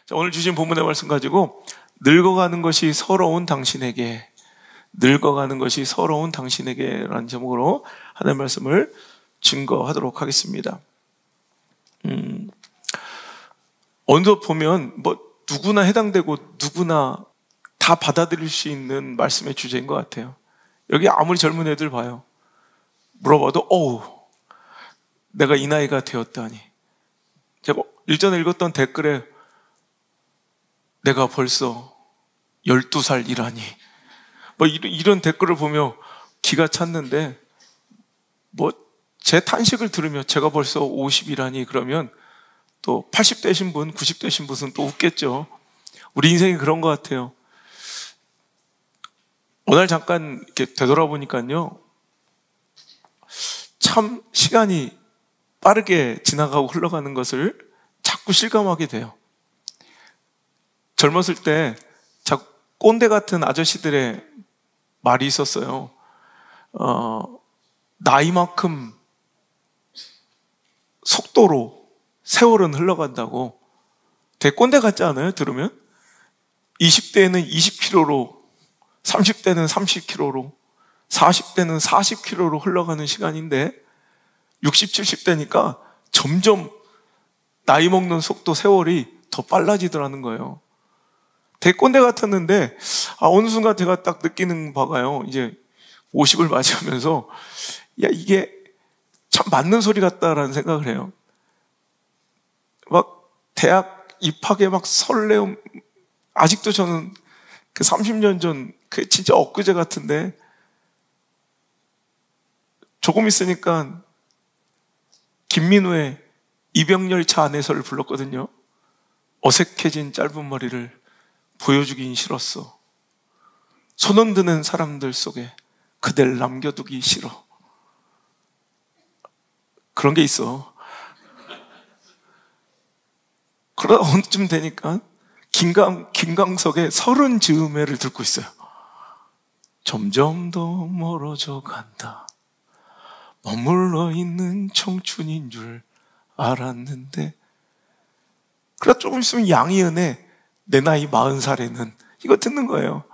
자, 오늘 주신 본문의 말씀 가지고 늙어가는 것이 서러운 당신에게, 늙어가는 것이 서러운 당신에게 라는 제목으로 하나님의 말씀을 증거하도록 하겠습니다. 어느덧 보면 뭐 누구나 해당되고 누구나 다 받아들일 수 있는 말씀의 주제인 것 같아요. 여기 아무리 젊은 애들 봐요. 물어봐도 어우, 내가 이 나이가 되었다니. 제가 일전에 읽었던 댓글에 내가 벌써 12살이라니 뭐 이런 댓글을 보며 기가 찼는데, 뭐 제 탄식을 들으며 제가 벌써 50이라니 그러면 또 80대신 분, 90대신 분은 또 웃겠죠. 우리 인생이 그런 것 같아요. 오늘 잠깐 이렇게 되돌아보니까요, 참 시간이 빠르게 지나가고 흘러가는 것을 자꾸 실감하게 돼요. 젊었을 때 자꾸 꼰대 같은 아저씨들의 말이 있었어요. 나이만큼 속도로 세월은 흘러간다고. 되게 꼰대 같지 않아요? 들으면 20대에는 20km로, 30대는 30km로, 40대는 40km로 흘러가는 시간인데 60, 70대니까 점점 나이 먹는 속도, 세월이 더 빨라지더라는 거예요. 되게 꼰대 같았는데 어느 순간 제가 딱 느끼는 바가요, 이제 50을 맞이하면서 야, 이게 참 맞는 소리 같다라는 생각을 해요. 막 대학 입학에 막 설레움, 아직도 저는 그 30년 전 그 진짜 엊그제 같은데 조금 있으니까 김민우의 이병열차 안에서를 불렀거든요. 어색해진 짧은 머리를 보여주긴 싫었어. 손 흔드는 사람들 속에 그댈 남겨두기 싫어. 그런 게 있어. 그러다 어느쯤 되니까 김광석의 서른 즈음에를 듣고 있어요. 점점 더 멀어져 간다. 머물러 있는 청춘인 줄 알았는데. 그러다 조금 있으면 양희은의 내 나이 40살에는 이거 듣는 거예요.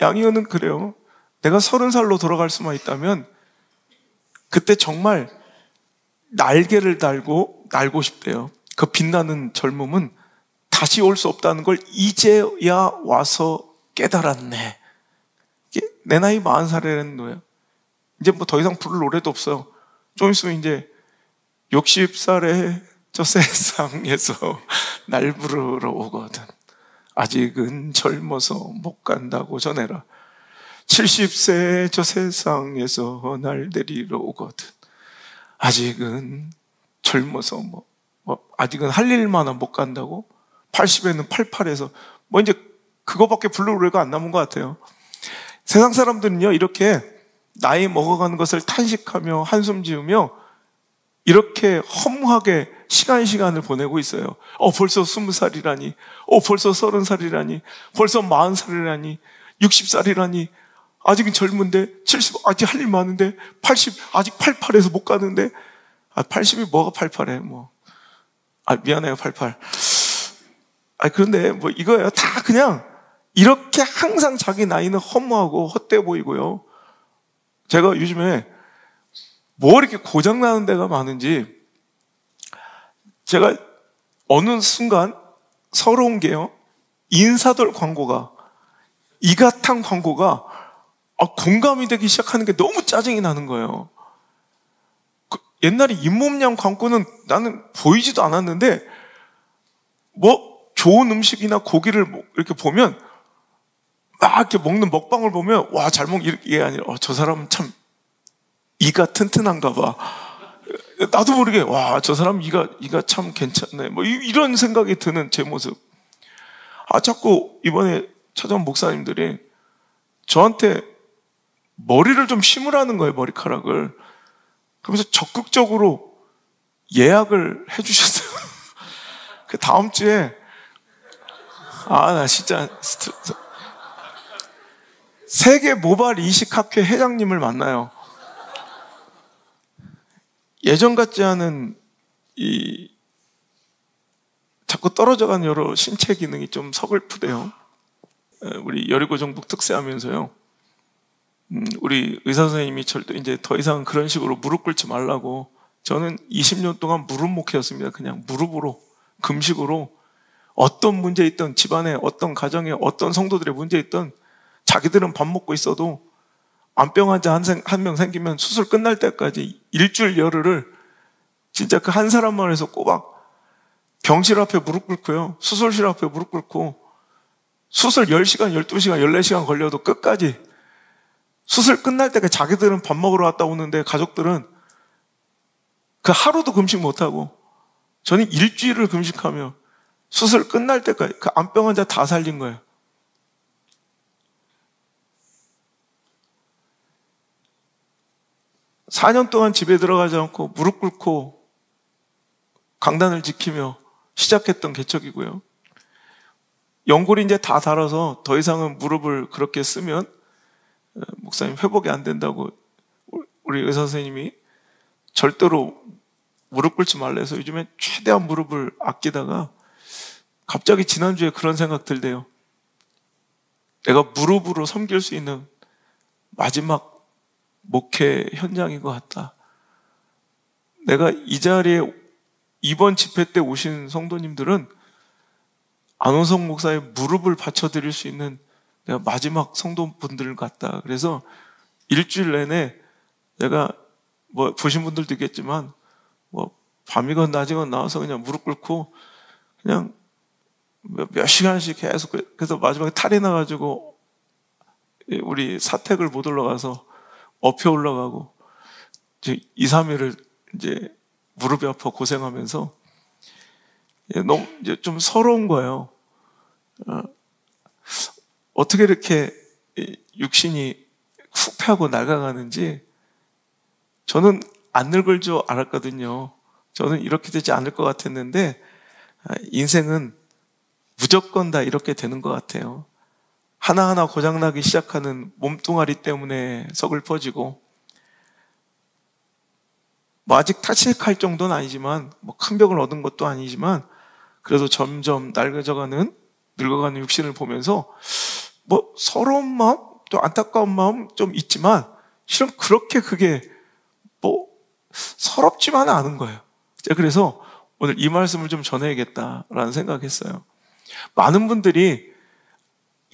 양희은은 그래요. 내가 30살로 돌아갈 수만 있다면 그때 정말 날개를 달고 날고 싶대요. 그 빛나는 젊음은 다시 올 수 없다는 걸 이제야 와서 깨달았네. 이게 내 나이 40살이라는 거예요. 이제 뭐 더 이상 부를 노래도 없어요. 좀 있으면 이제 60살에 저 세상에서 날 부르러 오거든. 아직은 젊어서 못 간다고 전해라. 70세 저 세상에서 날 데리러 오거든. 아직은 젊어서 아직은 할 일만은 못 간다고. 80에는 88에서 이제 그거밖에 부를 노래가 안 남은 것 같아요. 세상 사람들은요, 이렇게 나이 먹어가는 것을 탄식하며 한숨 지으며 이렇게 허무하게 시간을 보내고 있어요. 벌써 20살이라니, 벌써 30살이라니, 벌써 40살이라니, 60살이라니, 아직은 젊은데, 70, 아직 할 일 많은데, 80, 아직 88에서 못 가는데, 80이 뭐가 88해, 미안해요, 88. 그런데 이거예요. 다 그냥, 이렇게 항상 자기 나이는 허무하고 헛되어 보이고요. 제가 요즘에 뭐 이렇게 고장나는 데가 많은지, 제가 어느 순간 서러운 게요, 인사돌 광고가, 이가탕 광고가 공감이 되기 시작하는 게 너무 짜증이 나는 거예요. 옛날에 잇몸냥 광고는 나는 보이지도 않았는데, 좋은 음식이나 고기를 이렇게 보면, 막 이렇게 먹는 먹방을 보면, 와, 잘 이게 아니라, 저 사람은 참 이가 튼튼한가 봐. 나도 모르게, 와, 저 사람 이가 참 괜찮네. 이런 생각이 드는 제 모습. 자꾸 이번에 찾아온 목사님들이 저한테 머리를 좀 심으라는 거예요, 머리카락을. 그러면서 적극적으로 예약을 해주셨어요. 그 다음 주에, 나 진짜, 세계 모발 이식학회 회장님을 만나요. 제가 자꾸 떨어져가는 여러 신체 기능이 좀 서글프대요. 우리 여리고 정복 특세하면서요, 우리 의사 선생님이 절대 이제 더 이상 그런 식으로 무릎 꿇지 말라고, 저는 20년 동안 무릎 목회였습니다. 그냥 무릎으로, 금식으로, 어떤 문제 있던, 집안에 어떤 가정에 어떤 성도들의 문제 있던, 자기들은 밥 먹고 있어도 암병 환자 한 명 생기면 수술 끝날 때까지 일주일 열흘을 진짜 그 한 사람만 해서 꼬박 병실 앞에 무릎 꿇고요, 수술실 앞에 무릎 꿇고, 수술 10시간, 12시간, 14시간 걸려도 끝까지, 수술 끝날 때까지 자기들은 밥 먹으러 갔다 오는데 가족들은 그 하루도 금식 못하고, 저는 일주일을 금식하며 수술 끝날 때까지 그 암병 환자 다 살린 거예요. (4년) 동안 집에 들어가지 않고 무릎 꿇고 강단을 지키며 시작했던 개척이고요. 연골이 이제 다 닳아서 더 이상은 무릎을 그렇게 쓰면 목사님 회복이 안 된다고 우리 의사 선생님이 절대로 무릎 꿇지 말라 해서 요즘에 최대한 무릎을 아끼다가 갑자기 지난주에 그런 생각 들대요. 내가 무릎으로 섬길 수 있는 마지막 목회 현장인 것 같다. 내가 이 자리에 이번 집회 때 오신 성도님들은 안호성 목사의 무릎을 받쳐드릴 수 있는 내가 마지막 성도분들 같다. 그래서 일주일 내내 내가 뭐 보신 분들도 있겠지만 뭐 밤이건 낮이건 나와서 그냥 무릎 꿇고 그냥 몇 시간씩 계속, 그래서 마지막에 탈이 나가지고 우리 사택을 못 올라가서 업혀 올라가고 이제 2, 3일을 이제 무릎이 아파 고생하면서 너무 이제 좀 서러운 거예요. 어떻게 이렇게 육신이 후패하고 낡아가는지. 저는 안 늙을 줄 알았거든요. 저는 이렇게 되지 않을 것 같았는데 인생은 무조건 다 이렇게 되는 것 같아요. 하나하나 고장나기 시작하는 몸뚱아리 때문에 서글퍼지고, 뭐 아직 타식할 정도는 아니지만, 뭐 큰 병을 얻은 것도 아니지만, 그래도 점점 낡아져가는, 늙어가는 육신을 보면서 뭐 서러운 마음, 또 안타까운 마음 좀 있지만, 실은 그렇게 그게 뭐 서럽지만은 않은 거예요. 그래서 오늘 이 말씀을 좀 전해야겠다라는 생각했어요. 많은 분들이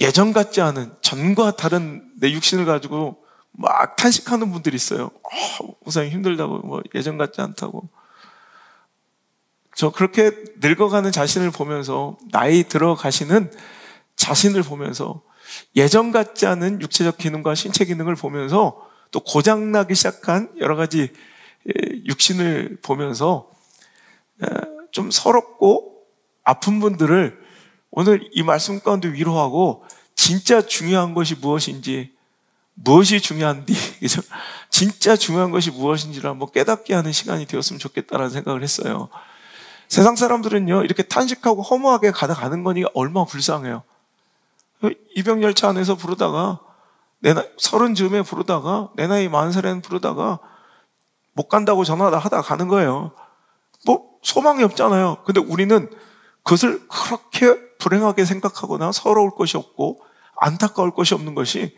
예전 같지 않은, 전과 다른 내 육신을 가지고 막 탄식하는 분들이 있어요. 목사님 힘들다고, 뭐 예전 같지 않다고. 저 그렇게 늙어가는 자신을 보면서, 나이 들어가시는 자신을 보면서, 예전 같지 않은 육체적 기능과 신체 기능을 보면서, 또 고장나기 시작한 여러 가지 육신을 보면서 좀 서럽고 아픈 분들을 오늘 이 말씀 가운데 위로하고, 진짜 중요한 것이 무엇인지, 무엇이 중요한지, 진짜 중요한 것이 무엇인지를 한번 깨닫게 하는 시간이 되었으면 좋겠다라는 생각을 했어요. 세상 사람들은요, 이렇게 탄식하고 허무하게 가다가는 거니 얼마나 불쌍해요. 입영열차 안에서 부르다가, 내 나이 30쯤에 부르다가, 내 나이 40살에는 부르다가 못 간다고 전화하다 하다 가는 거예요. 뭐 소망이 없잖아요. 근데 우리는 그것을 그렇게 불행하게 생각하거나 서러울 것이 없고 안타까울 것이 없는 것이,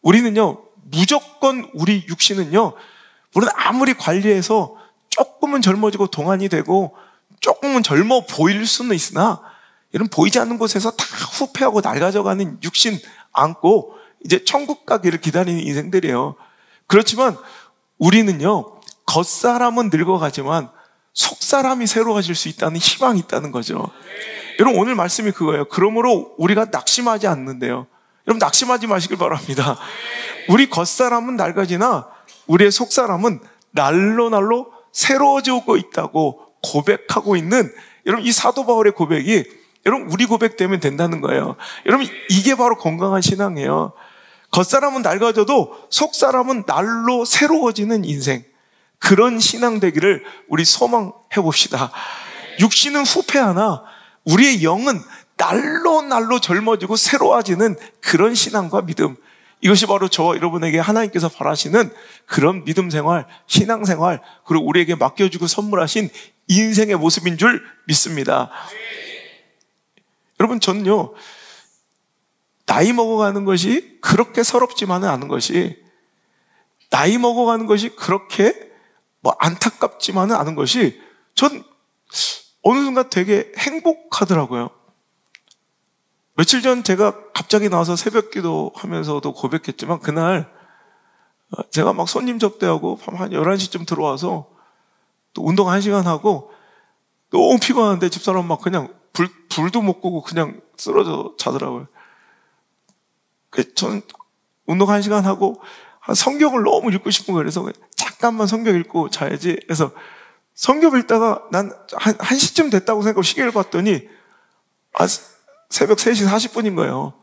우리는요, 무조건 우리 육신은요, 물론 아무리 관리해서 조금은 젊어지고 동안이 되고 조금은 젊어 보일 수는 있으나, 이런 보이지 않는 곳에서 다 후패하고 낡아져가는 육신 안고 이제 천국 가기를 기다리는 인생들이에요. 그렇지만 우리는요, 겉사람은 늙어가지만 속사람이 새로워질 수 있다는 희망이 있다는 거죠. 여러분, 오늘 말씀이 그거예요. 그러므로 우리가 낙심하지 않는데요. 여러분, 낙심하지 마시길 바랍니다. 우리 겉사람은 낡아지나 우리의 속사람은 날로 새로워지고 있다고 고백하고 있는, 여러분, 이 사도 바울의 고백이 여러분 우리 고백되면 된다는 거예요. 여러분, 이게 바로 건강한 신앙이에요. 겉사람은 낡아져도 속사람은 날로 새로워지는 인생, 그런 신앙 되기를 우리 소망해 봅시다. 육신은 후패하나 우리의 영은 날로 젊어지고 새로워지는 그런 신앙과 믿음, 이것이 바로 저와 여러분에게 하나님께서 바라시는 그런 믿음 생활, 신앙 생활, 그리고 우리에게 맡겨주고 선물하신 인생의 모습인 줄 믿습니다. 여러분, 저는요, 나이 먹어가는 것이 그렇게 서럽지만은 않은 것이, 나이 먹어가는 것이 그렇게 안타깝지만은 않은 것이, 전 어느 순간 되게 행복하더라고요. 며칠 전 제가 갑자기 나와서 새벽 기도 하면서도 고백했지만, 그날 제가 막 손님 접대하고 밤 한 11시쯤 들어와서 또 운동 1시간 하고 너무 피곤한데 집사람 막 그냥 불도 못 끄고 그냥 쓰러져 자더라고요. 저는 운동 1시간 하고 성경을 너무 읽고 싶은 거예요. 그래서 잠깐만 성경 읽고 자야지 해서 성경 읽다가 난 한 1시쯤 됐다고 생각하고 시계를 봤더니 새벽 3시 40분인 거예요.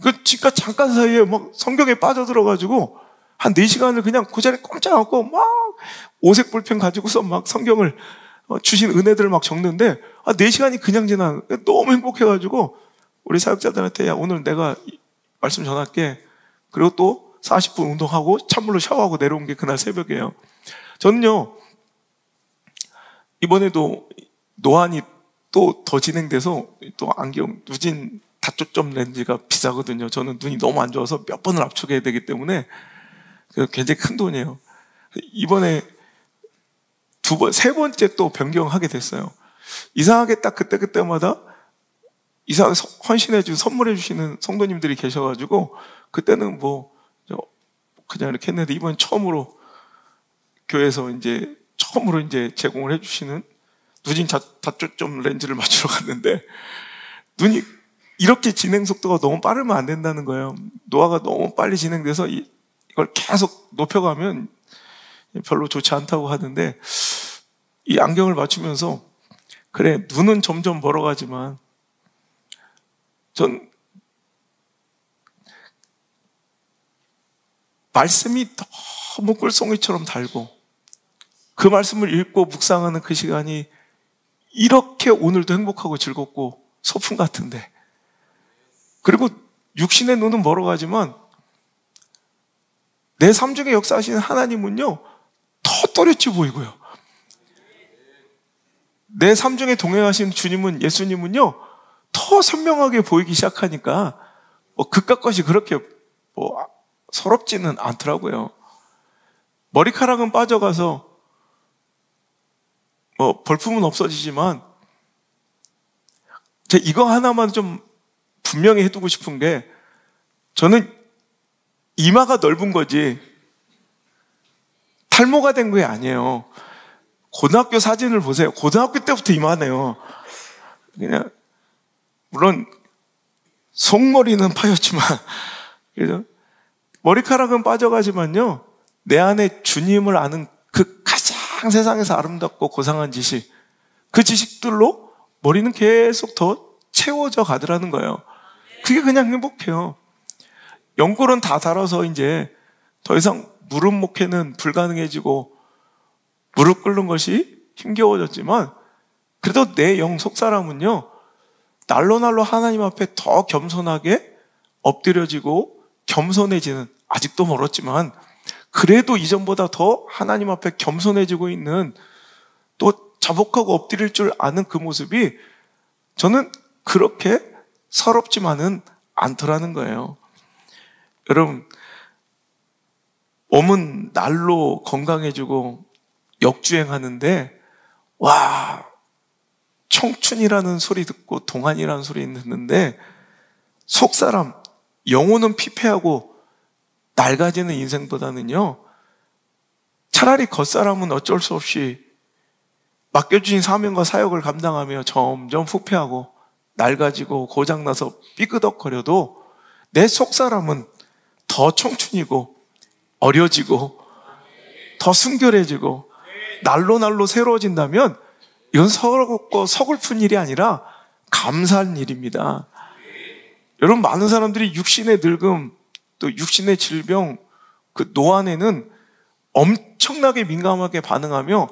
그러니까 잠깐 사이에 막 성경에 빠져들어가지고 한 4시간을 그냥 그 자리에 꼼짝 않고 막 오색 볼펜 가지고서 막 성경을 주신 은혜들을 막 적는데 4시간이 그냥 지나. 너무 행복해가지고 우리 사역자들한테, 야, 오늘 내가 말씀 전할게. 그리고 또 40분 운동하고 찬물로 샤워하고 내려온 게 그날 새벽이에요. 저는요, 이번에도 노안이 또 더 진행돼서 또 안경, 누진 다초점 렌즈가 비싸거든요. 저는 눈이 너무 안 좋아서 몇 번을 압축해야 되기 때문에 굉장히 큰 돈이에요. 이번에 세 번째 또 변경하게 됐어요. 이상하게 딱 그때마다 이상하게 헌신해주고 선물해주시는 성도님들이 계셔가지고, 그때는 그냥 이렇게 했는데, 이번 처음으로 교회에서 처음으로 제공을 해주시는 누진 다초점 렌즈를 맞추러 갔는데, 눈이 이렇게 진행 속도가 너무 빠르면 안 된다는 거예요. 노화가 너무 빨리 진행돼서 이걸 계속 높여가면 별로 좋지 않다고 하는데, 이 안경을 맞추면서 그래, 눈은 점점 멀어가지만 전 말씀이 너무 꿀송이처럼 달고, 그 말씀을 읽고 묵상하는 그 시간이 이렇게 오늘도 행복하고 즐겁고 소풍 같은데, 그리고 육신의 눈은 멀어가지만 내 삶 중에 역사하시는 하나님은요 더 또렷이 보이고요, 내 삶 중에 동행하시는 주님은, 예수님은요 더 선명하게 보이기 시작하니까 그깟 것이 그렇게 서럽지는 않더라고요. 머리카락은 빠져가서 벌품은 없어지지만, 제가 이거 하나만 좀 분명히 해두고 싶은 게, 저는 이마가 넓은 거지 탈모가 된 게 아니에요. 고등학교 사진을 보세요. 고등학교 때부터 이마네요. 그냥 물론 속머리는 파였지만, 그죠? 머리카락은 빠져가지만요, 내 안에 주님을 아는 그 가장 세상에서 아름답고 고상한 지식, 그 지식들로 머리는 계속 더 채워져 가더라는 거예요. 그게 그냥 행복해요. 연골은 다 닳아서 더 이상 무릎 목회는 불가능해지고 무릎 꿇는 것이 힘겨워졌지만, 그래도 내 영 속사람은요 날로 하나님 앞에 더 겸손하게 엎드려지고 겸손해지는, 아직도 멀었지만 그래도 이전보다 더 하나님 앞에 겸손해지고 있는, 또 자복하고 엎드릴 줄 아는 그 모습이 저는 그렇게 서럽지만은 않더라는 거예요. 여러분, 몸은 날로 건강해지고 역주행하는데, 와, 청춘이라는 소리 듣고 동안이라는 소리 듣는데, 속사람, 영혼은 피폐하고 낡아지는 인생보다는요, 차라리 겉사람은 어쩔 수 없이 맡겨주신 사명과 사역을 감당하며 점점 후퇴하고 낡아지고 고장나서 삐그덕거려도, 내 속사람은 더 청춘이고 어려지고 더 순결해지고 날로 새로워진다면, 이건 서럽고 서글픈 일이 아니라 감사한 일입니다. 여러분, 많은 사람들이 육신의 늙음, 또 육신의 질병, 그 노안에는 엄청나게 민감하게 반응하며,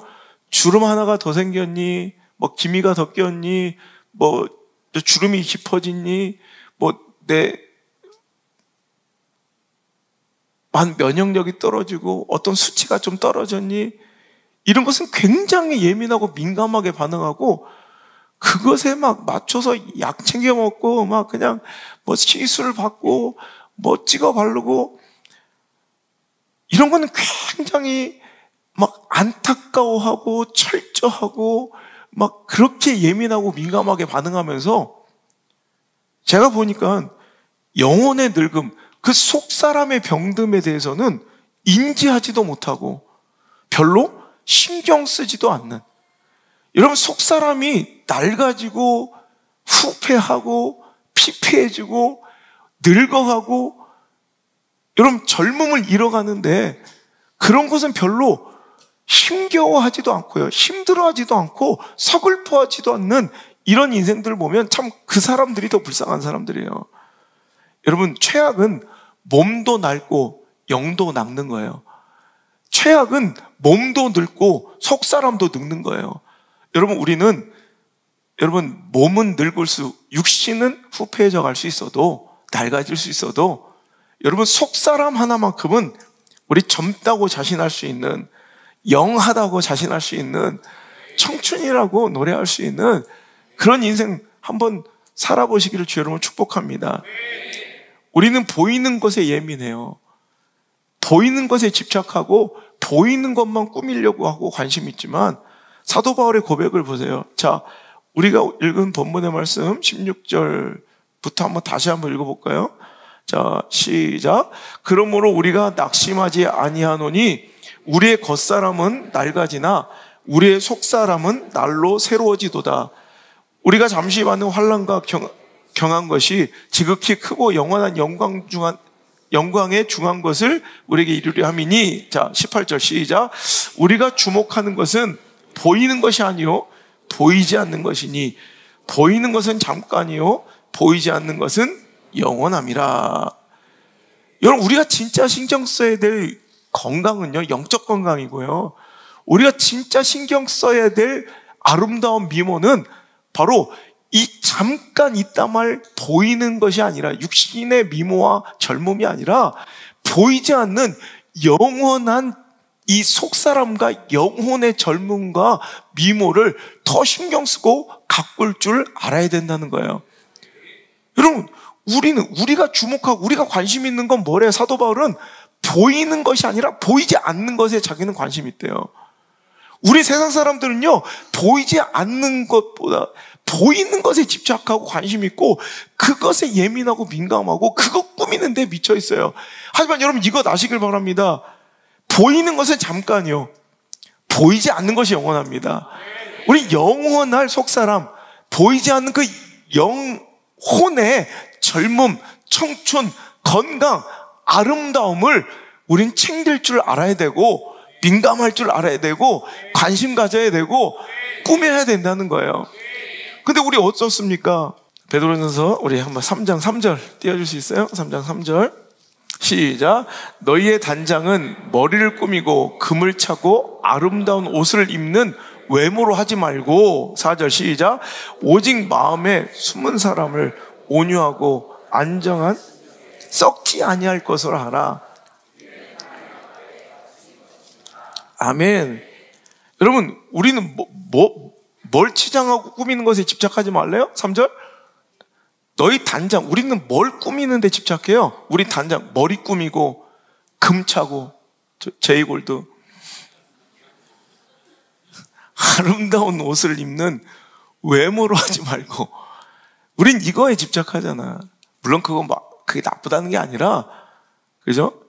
주름 하나가 더 생겼니, 기미가 더 꼈니, 주름이 깊어졌니, 내 면역력이 떨어지고 어떤 수치가 좀 떨어졌니, 이런 것은 굉장히 예민하고 민감하게 반응하고 그것에 막 맞춰서 약 챙겨 먹고 막 그냥 뭐 시술을 받고 뭐 찍어 바르고 이런 거는 굉장히 막 안타까워하고 철저하고 막 그렇게 예민하고 민감하게 반응하면서 제가 보니까 영혼의 늙음, 그 속사람의 병듦에 대해서는 인지하지도 못하고 별로 신경 쓰지도 않는, 여러분 속사람이 낡아지고 후패하고 피폐해지고 늙어가고 여러분 젊음을 잃어가는데 그런 것은 별로 힘겨워하지도 않고요, 힘들어하지도 않고 서글퍼하지도 않는 이런 인생들을 보면 참 그 사람들이 더 불쌍한 사람들이에요. 여러분 최악은 몸도 낡고 영도 낡는 거예요. 최악은 몸도 늙고 속사람도 늙는 거예요. 여러분 우리는 몸은 늙을 육신은 후패해져 갈 수 있어도 낡아질 수 있어도 여러분 속사람 하나만큼은 우리 젊다고 자신할 수 있는, 영하다고 자신할 수 있는, 청춘이라고 노래할 수 있는 그런 인생 한번 살아보시기를 주 여러분 축복합니다. 우리는 보이는 것에 예민해요. 보이는 것에 집착하고 보이는 것만 꾸미려고 하고 관심 있지만 사도 바울의 고백을 보세요. 자, 우리가 읽은 본문의 말씀 16절부터 한번 다시 한번 읽어볼까요? 자, 시작. 그러므로 우리가 낙심하지 아니하노니 우리의 겉사람은 낡아지나 우리의 속사람은 날로 새로워지도다. 우리가 잠시 받는 환난과 경한 것이 지극히 크고 영원한 영광에 중한 것을 우리에게 이루려 함이니. 자, 18절 시작. 우리가 주목하는 것은 보이는 것이 아니요 보이지 않는 것이니 보이는 것은 잠깐이요 보이지 않는 것은 영원함이라. 여러분 우리가 진짜 신경 써야 될 건강은요 영적 건강이고요, 우리가 진짜 신경 써야 될 아름다운 미모는 바로 이 잠깐 있다말 보이는 것이 아니라, 육신의 미모와 젊음이 아니라 보이지 않는 영원한 이 속사람과 영혼의 젊음과 미모를 더 신경 쓰고 가꿀 줄 알아야 된다는 거예요. 여러분 우리가 주목하고 우리가 관심 있는 건 뭐래요? 사도 바울은 보이는 것이 아니라 보이지 않는 것에 자기는 관심이 있대요. 우리 세상 사람들은요 보이지 않는 것보다 보이는 것에 집착하고 관심 있고 그것에 예민하고 민감하고 그것 꾸미는 데 미쳐 있어요. 하지만 여러분 이것 아시길 바랍니다. 보이는 것은 잠깐이요 보이지 않는 것이 영원합니다. 우리 영원할 속사람, 보이지 않는 그 영혼의 젊음, 청춘, 건강, 아름다움을 우린 챙길 줄 알아야 되고 민감할 줄 알아야 되고 관심 가져야 되고 꾸며야 된다는 거예요. 근데 우리 어떻습니까? 베드로전서 우리 한번 3장 3절 띄워줄 수 있어요? 3장 3절 시작. 너희의 단장은 머리를 꾸미고 금을 차고 아름다운 옷을 입는 외모로 하지 말고, 4절 시작. 오직 마음에 숨은 사람을 온유하고 안정한 썩지 아니할 것으로 하라. 아멘. 여러분 우리는 뭘 치장하고 꾸미는 것에 집착하지 말래요? 3절. 너희 단장, 우리는 뭘 꾸미는 데 집착해요? 우리 단장 머리 꾸미고 금 차고 제이골드 아름다운 옷을 입는 외모로 하지 말고 우린 이거에 집착하잖아. 물론 그게 나쁘다는 게 아니라, 그죠?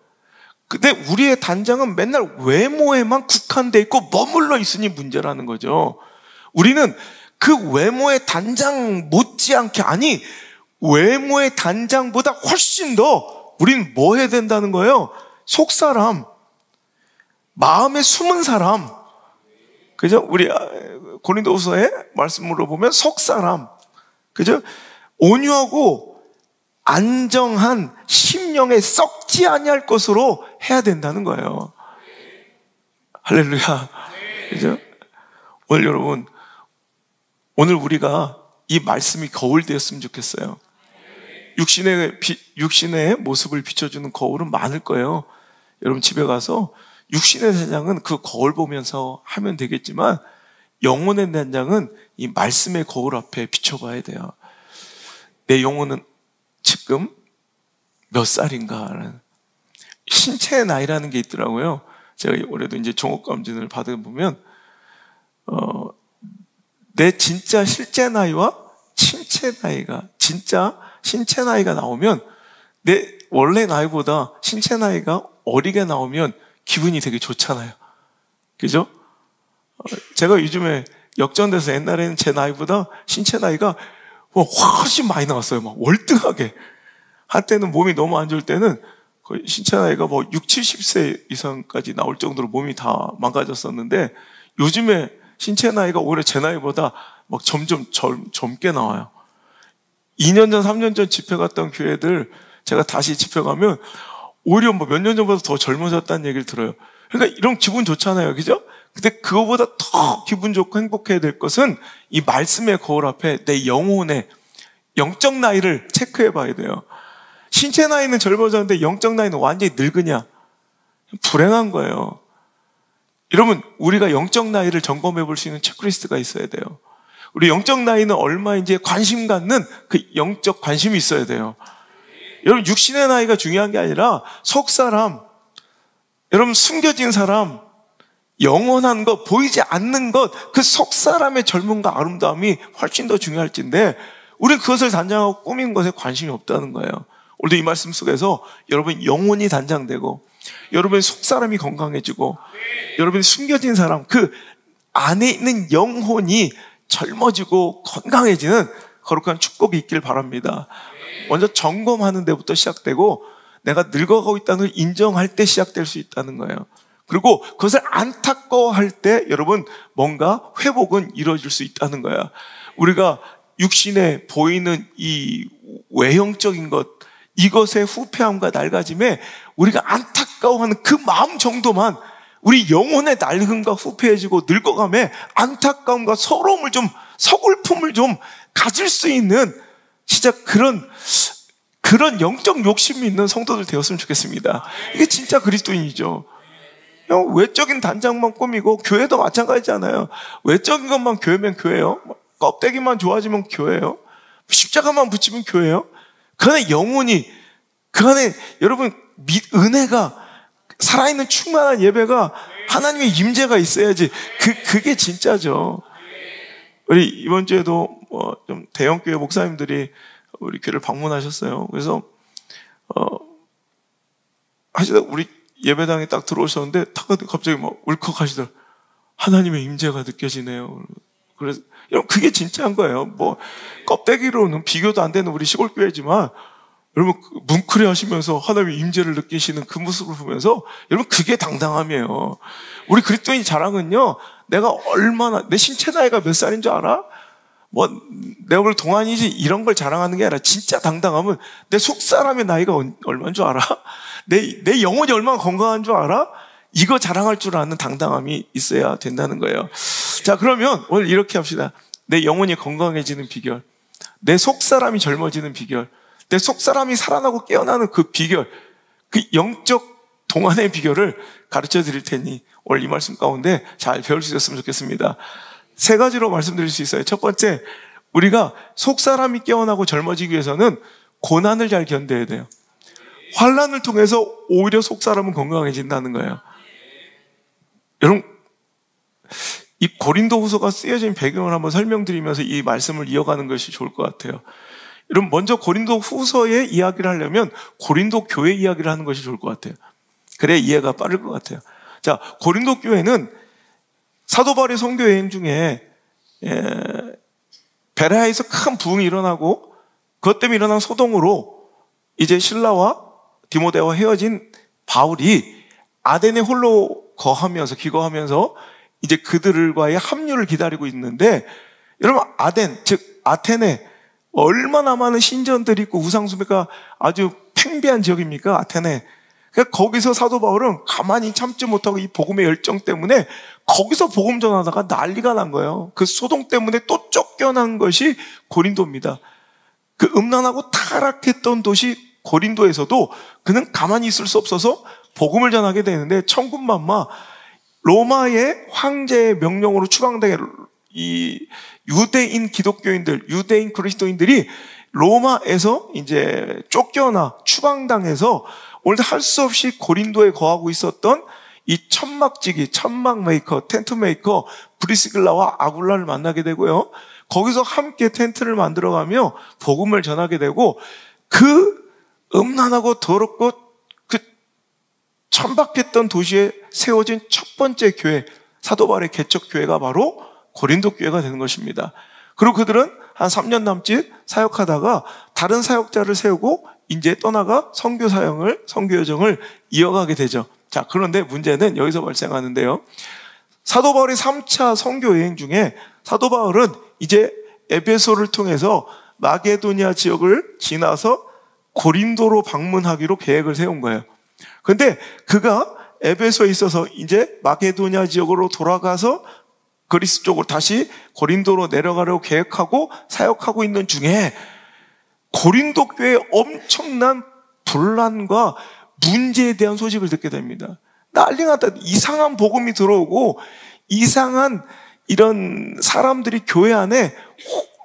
근데 우리의 단장은 맨날 외모에만 국한돼 있고 머물러 있으니 문제라는 거죠. 우리는 그 외모의 단장 못지않게, 아니 외모의 단장보다 훨씬 더 우리는 뭐 해야 된다는 거예요? 속사람, 마음에 숨은 사람, 그죠? 우리 고린도후서의 말씀으로 보면 속사람, 그죠? 온유하고 안정한 심령에 썩지 아니할 것으로 해야 된다는 거예요. 할렐루야. 그죠? 오늘 여러분, 오늘 우리가 이 말씀이 거울 되었으면 좋겠어요. 육신의 모습을 비춰주는 거울은 많을 거예요. 여러분 집에 가서 육신의 단장은 그 거울 보면서 하면 되겠지만 영혼의 단장은 이 말씀의 거울 앞에 비춰봐야 돼요. 내 영혼은 지금 몇 살인가라는 신체의 나이라는 게 있더라고요. 제가 올해도 이제 종합검진을 받아보면 내 진짜 실제 나이와 신체 나이가 진짜 신체 나이가 나오면 내 원래 나이보다 신체 나이가 어리게 나오면 기분이 되게 좋잖아요. 그죠? 제가 요즘에 역전돼서 옛날에는 제 나이보다 신체 나이가 훨씬 많이 나왔어요. 막 월등하게. 한때는 몸이 너무 안 좋을 때는 거의 신체 나이가 6, 70세 이상까지 나올 정도로 몸이 다 망가졌었는데 요즘에 신체 나이가 오히려 제 나이보다 막 점점 젊게 나와요. 2년 전, 3년 전 집회 갔던 교회들 제가 다시 집회 가면 오히려 몇 년 전보다 더 젊어졌다는 얘기를 들어요. 그러니까 이런 기분 좋잖아요. 그죠? 근데 그거보다 더 기분 좋고 행복해야 될 것은 이 말씀의 거울 앞에 내 영혼의 영적 나이를 체크해 봐야 돼요. 신체 나이는 젊어졌는데 영적 나이는 완전히 늙으냐? 불행한 거예요. 여러분, 우리가 영적 나이를 점검해 볼 수 있는 체크리스트가 있어야 돼요. 우리 영적 나이는 얼마인지에 관심 갖는 그 영적 관심이 있어야 돼요. 여러분, 육신의 나이가 중요한 게 아니라 속사람, 여러분 숨겨진 사람, 영원한 것, 보이지 않는 것, 그 속사람의 젊음과 아름다움이 훨씬 더 중요할진데 우리는 그것을 단장하고 꾸민 것에 관심이 없다는 거예요. 오늘도 이 말씀 속에서 여러분 영혼이 단장되고 여러분의 속사람이 건강해지고 여러분의 숨겨진 사람, 그 안에 있는 영혼이 젊어지고 건강해지는 거룩한 축복이 있길 바랍니다. 먼저 점검하는 데부터 시작되고 내가 늙어가고 있다는 걸 인정할 때 시작될 수 있다는 거예요. 그리고 그것을 안타까워할 때 여러분 뭔가 회복은 이루어질 수 있다는 거야. 우리가 육신에 보이는 이 외형적인 것, 이것의 후패함과 낡아짐에 우리가 안타까워하는 그 마음 정도만 우리 영혼의 낡음과 후패해지고 늙어감에 안타까움과 서러움을 좀, 서글픔을 좀 가질 수 있는 진짜 그런 영적 욕심이 있는 성도들 되었으면 좋겠습니다. 이게 진짜 그리스도인이죠. 외적인 단장만 꾸미고 교회도 마찬가지잖아요. 외적인 것만 교회면 교회예요. 껍데기만 좋아지면 교회예요. 십자가만 붙이면 교회예요. 그 안에 영혼이, 그 안에 여러분 은혜가 살아있는 충만한 예배가 하나님의 임재가 있어야지 그게 진짜죠. 우리 이번 주에도 좀 대형교회 목사님들이 우리 교회를 방문하셨어요. 그래서 하시다 우리 예배당에 딱 들어오셨는데 갑자기 막 울컥하시더라고요. 하나님의 임재가 느껴지네요. 그래서 여러분 그게 진짜인 거예요. 껍데기로는 비교도 안 되는 우리 시골 교회지만 여러분 뭉클해 하시면서 하나님의 임재를 느끼시는 그 모습을 보면서 여러분 그게 당당함이에요. 우리 그리스도인 자랑은요, 내가 얼마나 내 신체 나이가 몇 살인 줄 알아? 내 얼굴 동안이지 이런 걸 자랑하는 게 아니라 진짜 당당함은 내 속사람의 나이가 얼마인 줄 알아? 내 영혼이 얼마나 건강한 줄 알아? 이거 자랑할 줄 아는 당당함이 있어야 된다는 거예요. 자, 그러면 오늘 이렇게 합시다. 내 영혼이 건강해지는 비결, 내 속사람이 젊어지는 비결, 내 속사람이 살아나고 깨어나는 그 비결, 그 영적 동안의 비결을 가르쳐 드릴 테니 오늘 이 말씀 가운데 잘 배울 수 있었으면 좋겠습니다. 3가지로 말씀드릴 수 있어요. 첫 번째, 우리가 속사람이 깨어나고 젊어지기 위해서는 고난을 잘 견뎌야 돼요. 환난을 통해서 오히려 속사람은 건강해진다는 거예요. 여러분, 이 고린도후서가 쓰여진 배경을 한번 설명드리면서 이 말씀을 이어가는 것이 좋을 것 같아요. 여러분, 먼저 고린도후서의 이야기를 하려면 고린도 교회 이야기를 하는 것이 좋을 것 같아요. 그래야 이해가 빠를 것 같아요. 자, 고린도 교회는 사도 바울의 선교 여행 중에 베레아에서 큰 부흥이 일어나고 그것 때문에 일어난 소동으로 이제 실라와 디모데와 헤어진 바울이 아덴에 홀로 기거하면서 이제 그들과의 합류를 기다리고 있는데, 여러분 아덴, 즉 아테네 얼마나 많은 신전들이 있고 우상숭배가 아주 팽배한 지역입니까? 아테네. 그러니까 거기서 사도 바울은 가만히 참지 못하고 이 복음의 열정 때문에 거기서 복음 전하다가 난리가 난 거예요. 그 소동 때문에 또 쫓겨난 것이 고린도입니다. 그 음란하고 타락했던 도시 고린도에서도 그는 가만히 있을 수 없어서 복음을 전하게 되는데 천군만마 로마의 황제의 명령으로 추방된 이 유대인 기독교인들, 유대인 그리스도인들이 로마에서 이제 쫓겨나 추방당해서 오늘도 할 수 없이 고린도에 거하고 있었던 이 천막지기, 천막 메이커, 텐트 메이커 브리스길라와 아굴라를 만나게 되고요. 거기서 함께 텐트를 만들어가며 복음을 전하게 되고, 그 음란하고 더럽고 그 천박했던 도시에 세워진 첫 번째 교회, 사도 바울의 개척 교회가 바로 고린도 교회가 되는 것입니다. 그리고 그들은 한 3년 남짓 사역하다가 다른 사역자를 세우고 이제 떠나가 선교 여정을 이어가게 되죠. 자, 그런데 문제는 여기서 발생하는데요. 사도 바울의 3차 선교 여행 중에 사도 바울은 이제 에베소를 통해서 마게도니아 지역을 지나서 고린도로 방문하기로 계획을 세운 거예요. 그런데 그가 에베소에 있어서 이제 마게도니아 지역으로 돌아가서 그리스 쪽으로 다시 고린도로 내려가려고 계획하고 사역하고 있는 중에 고린도 교회의 엄청난 분란과 문제에 대한 소식을 듣게 됩니다. 난리가 났다. 이상한 복음이 들어오고 이상한 이런 사람들이 교회 안에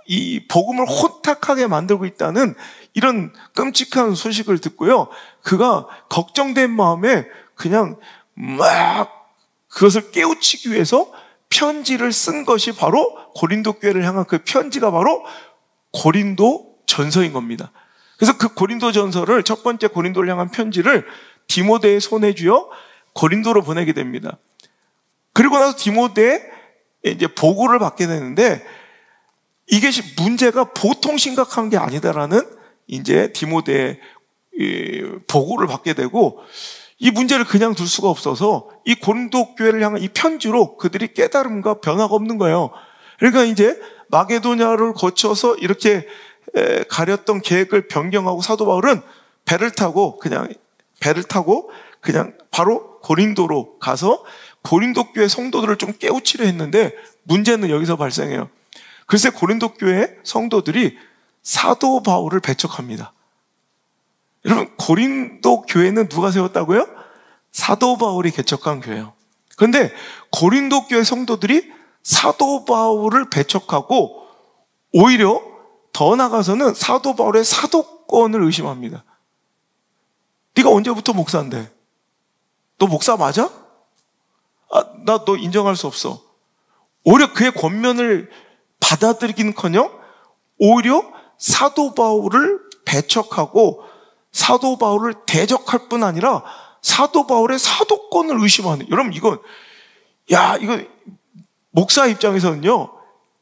이 복음을 혼탁하게 만들고 있다는 이런 끔찍한 소식을 듣고요. 그가 걱정된 마음에 그냥 막 그것을 깨우치기 위해서 편지를 쓴 것이 바로 고린도 교회를 향한 그 편지가 바로 고린도 전서인 겁니다. 그래서 그 고린도 전서를, 첫 번째 고린도를 향한 편지를 디모데의 손에 쥐어 고린도로 보내게 됩니다. 그리고 나서 디모데의 이제 보고를 받게 되는데, 이게 문제가 보통 심각한 게 아니다라는 이제 디모데의 보고를 받게 되고, 이 문제를 그냥 둘 수가 없어서 이 고린도 교회를 향한 이 편지로 그들이 깨달음과 변화가 없는 거예요. 그러니까 이제 마게도냐를 거쳐서 이렇게 가렸던 계획을 변경하고 사도 바울은 배를 타고 그냥 바로 고린도로 가서 고린도 교회 성도들을 좀 깨우치려 했는데, 문제는 여기서 발생해요. 글쎄 고린도 교회 성도들이 사도 바울을 배척합니다. 여러분, 고린도 교회는 누가 세웠다고요? 사도 바울이 개척한 교회예요. 그런데 고린도 교회 성도들이 사도 바울을 배척하고 오히려 더 나가서는 사도 바울의 사도권을 의심합니다. 네가 언제부터 목사인데? 너 목사 맞아? 나 너 인정할 수 없어. 오히려 그의 권면을 받아들이기는커녕 오히려 사도 바울을 배척하고 사도 바울을 대적할 뿐 아니라 사도 바울의 사도권을 의심하는, 여러분 이거 목사 입장에서는요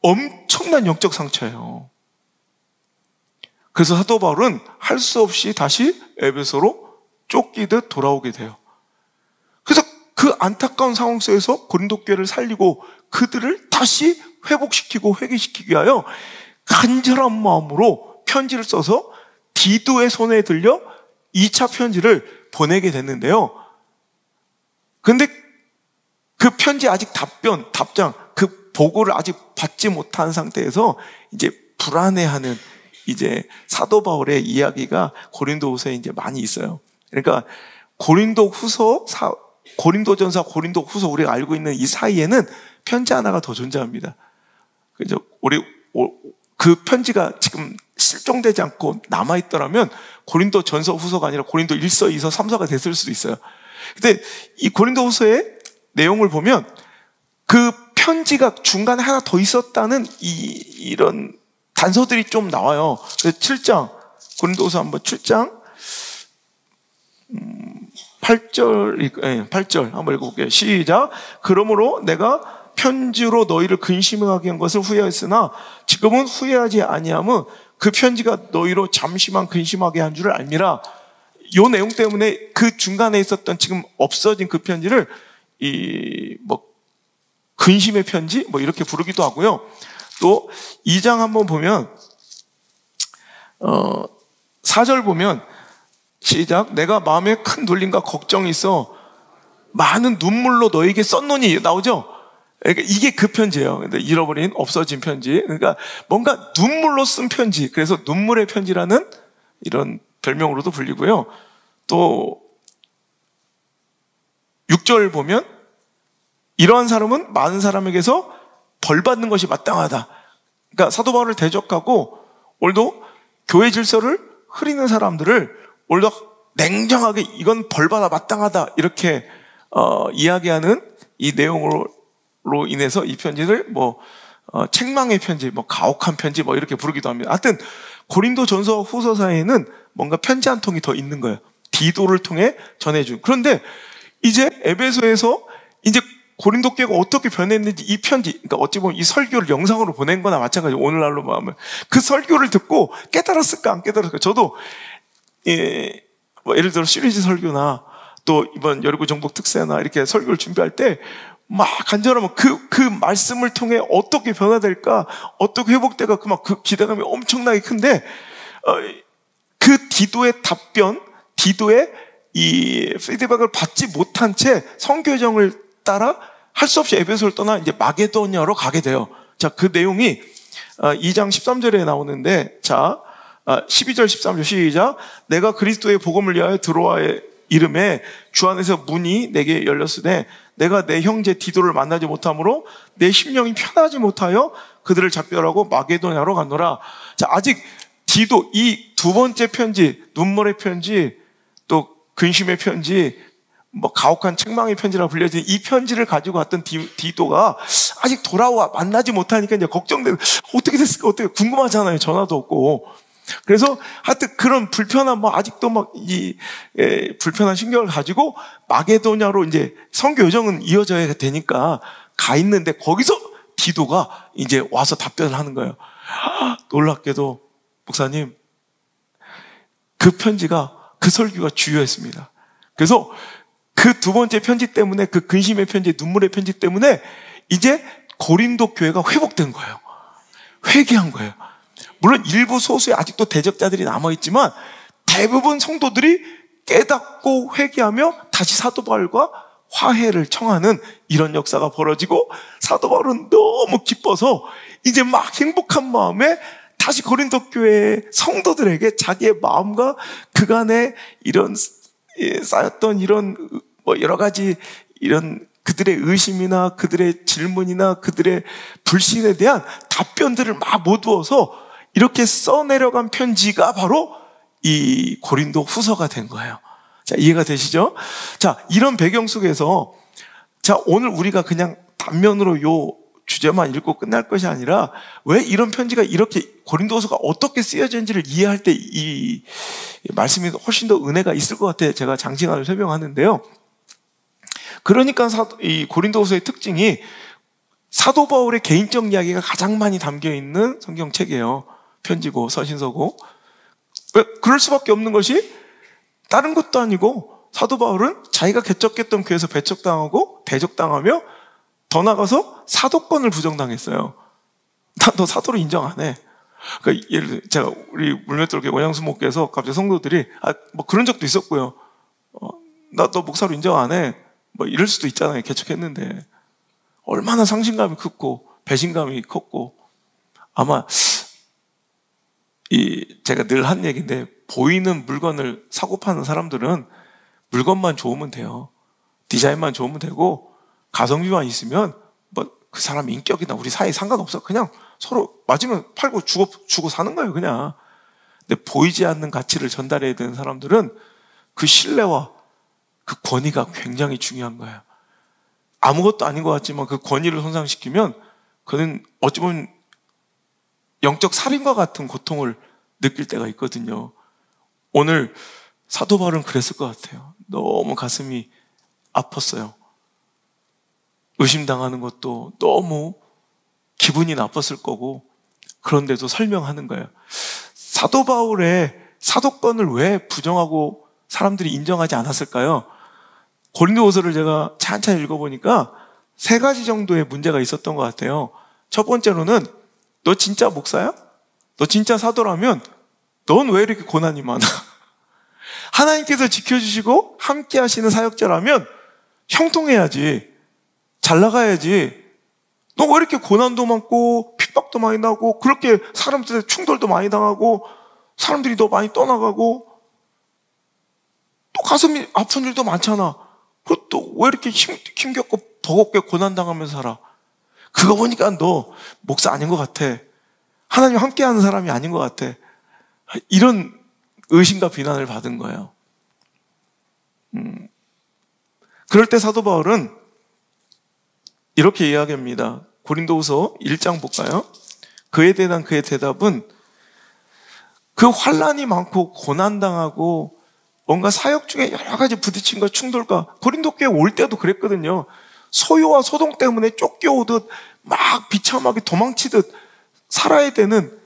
엄청난 영적 상처예요. 그래서 사도 바울은 할 수 없이 다시 에베소로 쫓기듯 돌아오게 돼요. 그래서 그 안타까운 상황 속에서 고린도 교회를 살리고 그들을 다시 회복시키고 회개시키기 위하여 간절한 마음으로 편지를 써서 디도의 손에 들려 2차 편지를 보내게 됐는데요. 그런데 그 편지 아직 답장, 그 보고를 아직 받지 못한 상태에서 이제 불안해하는 이제 사도 바울의 이야기가 고린도후서에 이제 많이 있어요. 그러니까 고린도전서, 고린도후서 우리가 알고 있는 이 사이에는 편지 하나가 더 존재합니다. 그죠? 그 편지가 지금 실종되지 않고 남아있더라면 고린도 전서 후서가 아니라 고린도 1서, 2서, 3서가 됐을 수도 있어요. 근데 이 고린도 후서의 내용을 보면 그 편지가 중간에 하나 더 있었다는 이런 단서들이 좀 나와요. 그래서 7장, 고린도 후서 한번 7장 8절 한번 읽어볼게요. 시작. 그러므로 내가 편지로 너희를 근심하게 한 것을 후회했으나 지금은 후회하지 아니함은 그 편지가 너희로 잠시만 근심하게 한 줄을 알미라. 이 내용 때문에 그 중간에 있었던 지금 없어진 그 편지를 근심의 편지 이렇게 부르기도 하고요. 또 2장 한번 보면 4절 보면 시작. 내가 마음에 큰 눌림과 걱정이 있어 많은 눈물로 너에게 썼노니 나오죠. 그러니까 이게 그 편지예요. 근데 잃어버린 없어진 편지. 그러니까 뭔가 눈물로 쓴 편지. 그래서 눈물의 편지라는 이런 별명으로도 불리고요. 또 6절 보면 이러한 사람은 많은 사람에게서 벌 받는 것이 마땅하다. 그러니까 사도 바울을 대적하고 오늘도 교회 질서를 흐리는 사람들을 오늘도 냉정하게 이건 벌 받아 마땅하다 이렇게 이야기하는 이 내용으로 인해서 이 편지를 책망의 편지, 가혹한 편지 이렇게 부르기도 합니다. 하여튼 고린도 전서와 후서 사이에는 뭔가 편지 한 통이 더 있는 거예요. 디도를 통해 전해준. 그런데 이제 에베소에서 이제 고린도 교회가 어떻게 변했는지 이 편지, 그러니까 어찌 보면 이 설교를 영상으로 보낸 거나 마찬가지로 오늘날로 보면 그 설교를 듣고 깨달았을까 안 깨달았을까. 저도 예를 들어 시리즈 설교나 또 이번 여리고 정복 특세나 이렇게 설교를 준비할 때 막 간절하면 그 말씀을 통해 어떻게 변화될까, 어떻게 회복될까 그 기대감이 엄청나게 큰데 그 디도의 답변, 디도의 이 피드백을 받지 못한 채 성교정을 따라 할 수 없이 에베소를 떠나 이제 마게도냐로 가게 돼요. 자, 그 내용이 2장 13절에 나오는데, 자, 12절 13절 시작. 내가 그리스도의 복음을 위하여 드로아의 이름에 주 안에서 문이 내게 열렸으되 내가 내 형제 디도를 만나지 못하므로 내 심령이 편하지 못하여 그들을 작별하고 마게도냐로 갔노라. 자, 아직 디도 이 두 번째 편지, 눈물의 편지, 또 근심의 편지, 가혹한 책망의 편지라 불려진 이 편지를 가지고 갔던 디도가 아직 돌아와 만나지 못하니까 이제 걱정되고 어떻게 됐을까, 어떻게 궁금하잖아요. 전화도 없고. 그래서 하여튼 그런 불편한 아직도 불편한 신경을 가지고 마게도냐로 이제 선교 여정은 이어져야 되니까 가 있는데 거기서 디도가 이제 와서 답변을 하는 거예요. 놀랍게도 목사님, 그 편지가 그 설교가 주요했습니다. 그래서 그 두 번째 편지 때문에, 그 근심의 편지, 눈물의 편지 때문에 이제 고린도 교회가 회복된 거예요. 회개한 거예요. 물론 일부 소수의 아직도 대적자들이 남아있지만 대부분 성도들이 깨닫고 회개하며 다시 사도 바울과 화해를 청하는 이런 역사가 벌어지고, 사도 바울은 너무 기뻐서 이제 막 행복한 마음에 다시 고린도 교회 성도들에게 자기의 마음과 그간의 이런 쌓였던 이런 여러 가지 이런 그들의 의심이나 그들의 질문이나 그들의 불신에 대한 답변들을 막 모두어서 이렇게 써내려간 편지가 바로 이 고린도 후서가 된 거예요. 자, 이해가 되시죠? 자, 이런 배경 속에서 자, 오늘 우리가 그냥 단면으로 요 주제만 읽고 끝날 것이 아니라 왜 이런 편지가 이렇게 고린도후서가 어떻게 쓰여진지를 이해할 때 이 말씀이 훨씬 더 은혜가 있을 것 같아요. 제가 장시간을 설명하는데요. 그러니까 이 고린도후서의 특징이 사도 바울의 개인적 이야기가 가장 많이 담겨 있는 성경책이에요. 편지고 서신서고. 왜 그럴 수밖에 없는 것이 다른 것도 아니고 사도 바울은 자기가 개척했던 교회에서 배척당하고 대적당하며 더 나가서 사도권을 부정당했어요. 너 사도로 인정 안 해. 그러니까 예를 들어 제가 우리 물맷돌교 원양수 목교에서 갑자기 성도들이 그런 적도 있었고요. 나 너 목사로 인정 안 해. 이럴 수도 있잖아요. 개척했는데 얼마나 상심감이 컸고 배신감이 컸고. 아마 제가 늘 한 얘기인데, 보이는 물건을 사고 파는 사람들은 물건만 좋으면 돼요. 디자인만 좋으면 되고 가성비만 있으면 그 사람 인격이나 우리 사이 상관없어. 그냥 서로 맞으면 팔고 주고 사는 거예요, 그냥. 근데 보이지 않는 가치를 전달해야 되는 사람들은 그 신뢰와 그 권위가 굉장히 중요한 거예요. 아무것도 아닌 것 같지만 그 권위를 손상시키면 그는 어찌 보면 영적 살인과 같은 고통을 느낄 때가 있거든요. 오늘 사도 바울은 그랬을 것 같아요. 너무 가슴이 아팠어요. 의심당하는 것도 너무 기분이 나빴을 거고, 그런데도 설명하는 거예요. 사도 바울의 사도권을 왜 부정하고 사람들이 인정하지 않았을까요? 고린도후서를 제가 찬찬히 읽어보니까 3가지 정도의 문제가 있었던 것 같아요. 첫 번째로는, 너 진짜 목사야? 너 진짜 사도라면 넌 왜 이렇게 고난이 많아? 하나님께서 지켜주시고 함께 하시는 사역자라면 형통해야지, 잘 나가야지. 너 왜 이렇게 고난도 많고 핍박도 많이 나고 그렇게 사람들의 충돌도 많이 당하고 사람들이 너 많이 떠나가고 또 가슴이 아픈 일도 많잖아. 그것도 왜 이렇게 힘겹고 버겁게 고난당하면서 살아? 그거 보니까 너 목사 아닌 것 같아. 하나님 함께하는 사람이 아닌 것 같아. 이런 의심과 비난을 받은 거예요. 그럴 때 사도 바울은 이렇게 이야기합니다. 고린도후서 1장 볼까요? 그에 대한 그의 대답은 그 환난이 많고 고난당하고 뭔가 사역 중에 여러 가지 부딪힘과 충돌과 고린도 교회 올 때도 그랬거든요. 소요와 소동 때문에 쫓겨오듯 막 비참하게 도망치듯 살아야 되는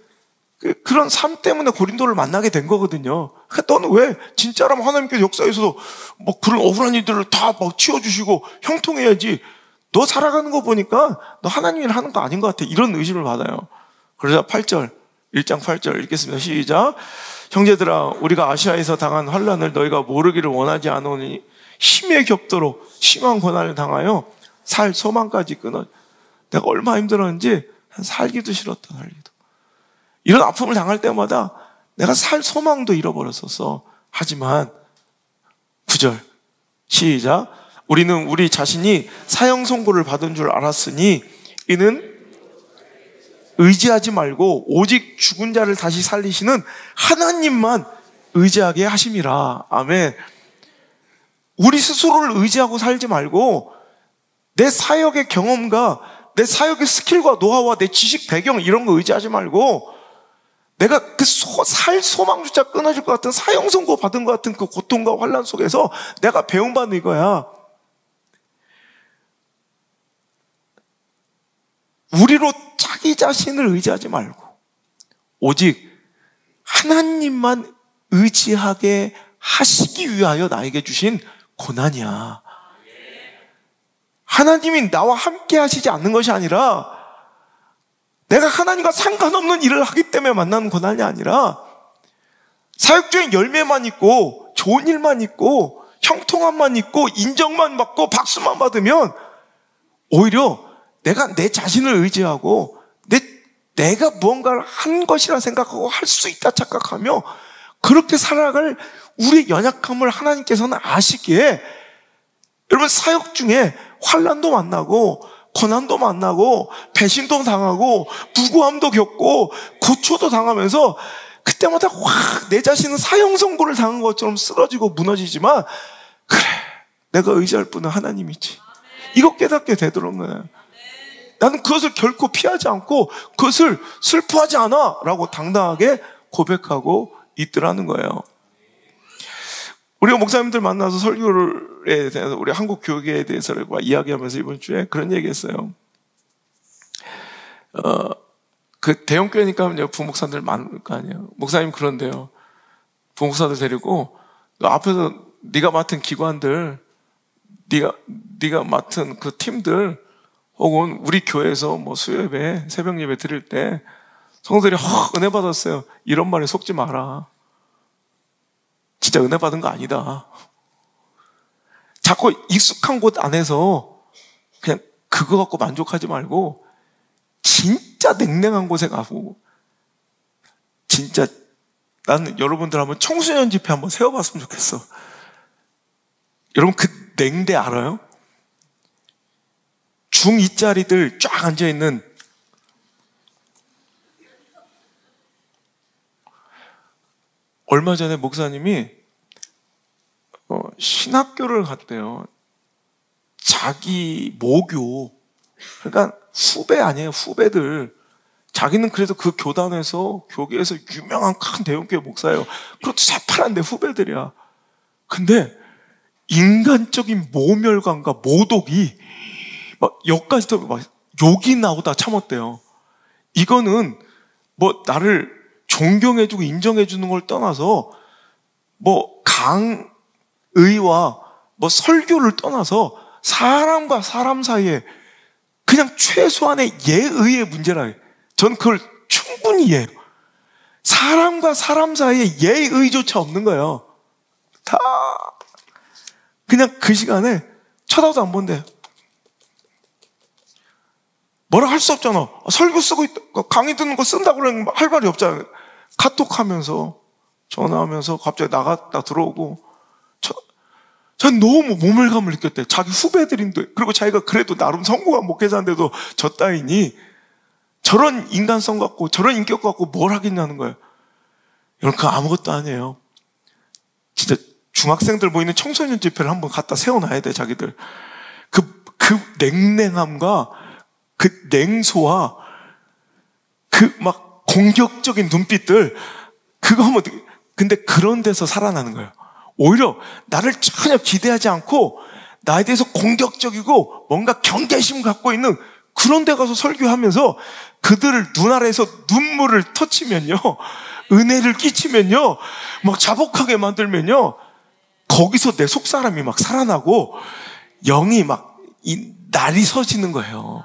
그런 삶 때문에 고린도를 만나게 된 거거든요. 그러니까 너는 왜 진짜라면 하나님께서 역사에서도 막 그런 억울한 일들을 다 막 치워주시고 형통해야지. 너 살아가는 거 보니까 너 하나님 일 하는 거 아닌 것 같아. 이런 의심을 받아요. 그러자 8절, 1장 8절 읽겠습니다. 시작. 형제들아, 우리가 아시아에서 당한 환난을 너희가 모르기를 원하지 않으니 힘에 겹도록 심한 고난을 당하여 살 소망까지 끊어. 내가 얼마나 힘들었는지 살기도 싫었다. 살기도. 이런 아픔을 당할 때마다 내가 살 소망도 잃어버렸었어. 하지만 9절 시작. 우리는 우리 자신이 사형 선고를 받은 줄 알았으니 이는 의지하지 말고 오직 죽은 자를 다시 살리시는 하나님만 의지하게 하심이라. 아멘. 우리 스스로를 의지하고 살지 말고 내 사역의 경험과 내 사역의 스킬과 노하우와 내 지식 배경 이런 거 의지하지 말고 내가 그 살 소망조차 끊어질 것 같은 사형 선고 받은 것 같은 그 고통과 환난 속에서 내가 배움받는 이거야. 우리로 자기 자신을 의지하지 말고 오직 하나님만 의지하게 하시기 위하여 나에게 주신 고난이야. 하나님이 나와 함께 하시지 않는 것이 아니라 내가 하나님과 상관없는 일을 하기 때문에 만나는 고난이 아니라 사역 중에 열매만 있고 좋은 일만 있고 형통함만 있고 인정만 받고 박수만 받으면 오히려 내가 내 자신을 의지하고 내가 무언가를 한 것이라 생각하고 할 수 있다 착각하며 그렇게 살아갈 우리의 연약함을 하나님께서는 아시기에 여러분 사역 중에 환난도 만나고 고난도 만나고 배신도 당하고 무고함도 겪고 고초도 당하면서 그때마다 확 내 자신은 사형 선고를 당한 것처럼 쓰러지고 무너지지만 그래 내가 의지할 분은 하나님이지 이거 깨닫게 되도록 나는 그것을 결코 피하지 않고 그것을 슬퍼하지 않아 라고 당당하게 고백하고 있더라는 거예요. 우리가 목사님들 만나서 설교에 대해서 우리 한국 교회에 대해서 이야기하면서 이번 주에 그런 얘기했어요. 그 대형 교회니까 이제 부목사들 많을 거 아니에요. 목사님 그런데요. 부목사들 데리고 너 앞에서 네가 맡은 기관들, 네가 맡은 그 팀들 혹은 우리 교회에서 뭐 수요예배, 새벽 예배 드릴 때 성도들이 은혜 받았어요. 이런 말에 속지 마라. 진짜 은혜 받은 거 아니다. 자꾸 익숙한 곳 안에서 그냥 그거 갖고 만족하지 말고 진짜 냉랭한 곳에 가고 진짜 나는 여러분들 한번 청소년 집회 한번 세워봤으면 좋겠어. 여러분 그 냉대 알아요? 중2짜리들 쫙 앉아있는 얼마 전에 목사님이 신학교를 갔대요. 자기 모교 그러니까 후배 아니에요. 후배들 자기는 그래도 그 교단에서 교계에서 유명한 큰 대형교회 목사예요. 그것도 새파란데 후배들이야. 근데 인간적인 모멸감과 모독이 막 여기까지도 막 욕이 나오다 참았대요. 이거는 뭐 나를 존경해주고 인정해주는 걸 떠나서 뭐 강의와 뭐 설교를 떠나서 사람과 사람 사이에 그냥 최소한의 예의의 문제라. 전 그걸 충분히 이해해요. 사람과 사람 사이에 예의조차 없는 거예요. 다 그냥 그 시간에 쳐다도 안 본대. 뭐라 할 수 없잖아. 설교 쓰고 있다, 강의 듣는 거 쓴다고 그러는 할 말이 없잖아. 카톡하면서 전화하면서 갑자기 나갔다 들어오고 전 너무 모멸감을 느꼈대. 자기 후배들인데, 그리고 자기가 그래도 나름 성공한 목회자인데도 저 따위니 저런 인간성 갖고 저런 인격 갖고 뭘 하겠냐는 거예요. 여러분, 그거 아무것도 아니에요. 진짜 중학생들 모이는 청소년 집회를 한번 갖다 세워놔야 돼, 자기들. 그 냉랭함과 그 냉소와 그 막 공격적인 눈빛들, 그거 한번, 근데 그런 데서 살아나는 거예요. 오히려 나를 전혀 기대하지 않고 나에 대해서 공격적이고 뭔가 경계심 갖고 있는 그런 데 가서 설교하면서 그들을 눈 아래에서 눈물을 터치면요, 은혜를 끼치면요, 막 자복하게 만들면요, 거기서 내 속사람이 막 살아나고 영이 막 날이 서지는 거예요.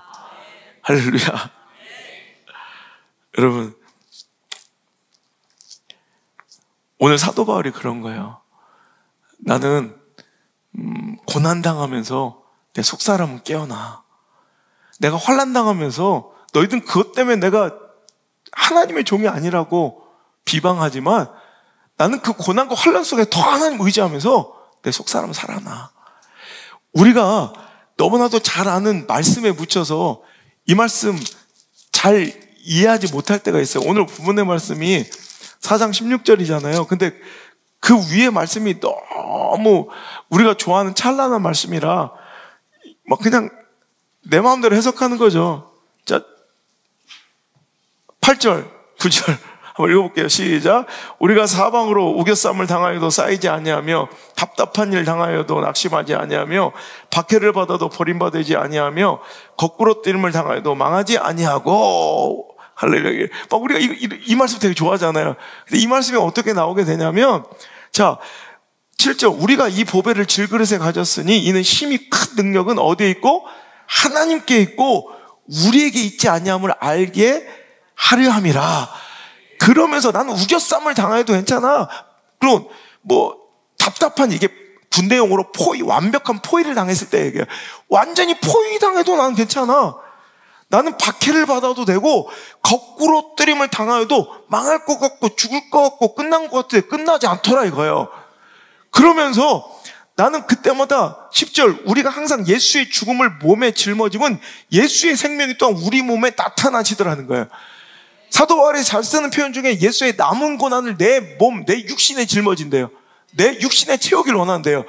할렐루야. 여러분, 오늘 사도 바울이 그런 거예요. 나는 고난당하면서 내 속사람은 깨어나. 내가 환난당하면서 너희들은 그것 때문에 내가 하나님의 종이 아니라고 비방하지만 나는 그 고난과 환난 속에 더 하나님 의지하면서 내 속사람은 살아나. 우리가 너무나도 잘 아는 말씀에 묻혀서 이 말씀 잘 이해하지 못할 때가 있어요. 오늘 부분의 말씀이 4장 16절이잖아요. 근데 그 위에 말씀이 너무 우리가 좋아하는 찬란한 말씀이라 막 그냥 내 마음대로 해석하는 거죠. 자, 8절, 9절 한번 읽어볼게요. 시작. 우리가 사방으로 우겨쌈을 당하여도 쌓이지 아니하며 답답한 일 당하여도 낙심하지 아니하며 박해를 받아도 버림받지 아니하며 거꾸로 뛰림을 당하여도 망하지 아니하고. 할렐루야. 막 우리가 이 말씀 되게 좋아하잖아요. 근데 이 말씀이 어떻게 나오게 되냐면, 자, 7절. 우리가 이 보배를 질그릇에 가졌으니 이는 힘이 큰 능력은 어디에 있고 하나님께 있고 우리에게 있지 아니함을 알게 하려 함이라. 그러면서 나는 우겨쌈을 당해도 괜찮아. 그럼 뭐 답답한, 이게 군대용어로 완벽한 포위를 당했을 때 얘기해요. 완전히 포위 당해도 나는 괜찮아. 나는 박해를 받아도 되고 거꾸로 뜨림을 당하여도 망할 것 같고 죽을 것 같고 끝난 것 같아. 끝나지 않더라 이거예요. 그러면서 나는 그때마다 10절, 우리가 항상 예수의 죽음을 몸에 짊어지면 예수의 생명이 또한 우리 몸에 나타나시더라는 거예요. 사도 바울이 잘 쓰는 표현 중에 예수의 남은 고난을 내 몸, 내 육신에 짊어진대요. 내 육신에 채우길 원한대요.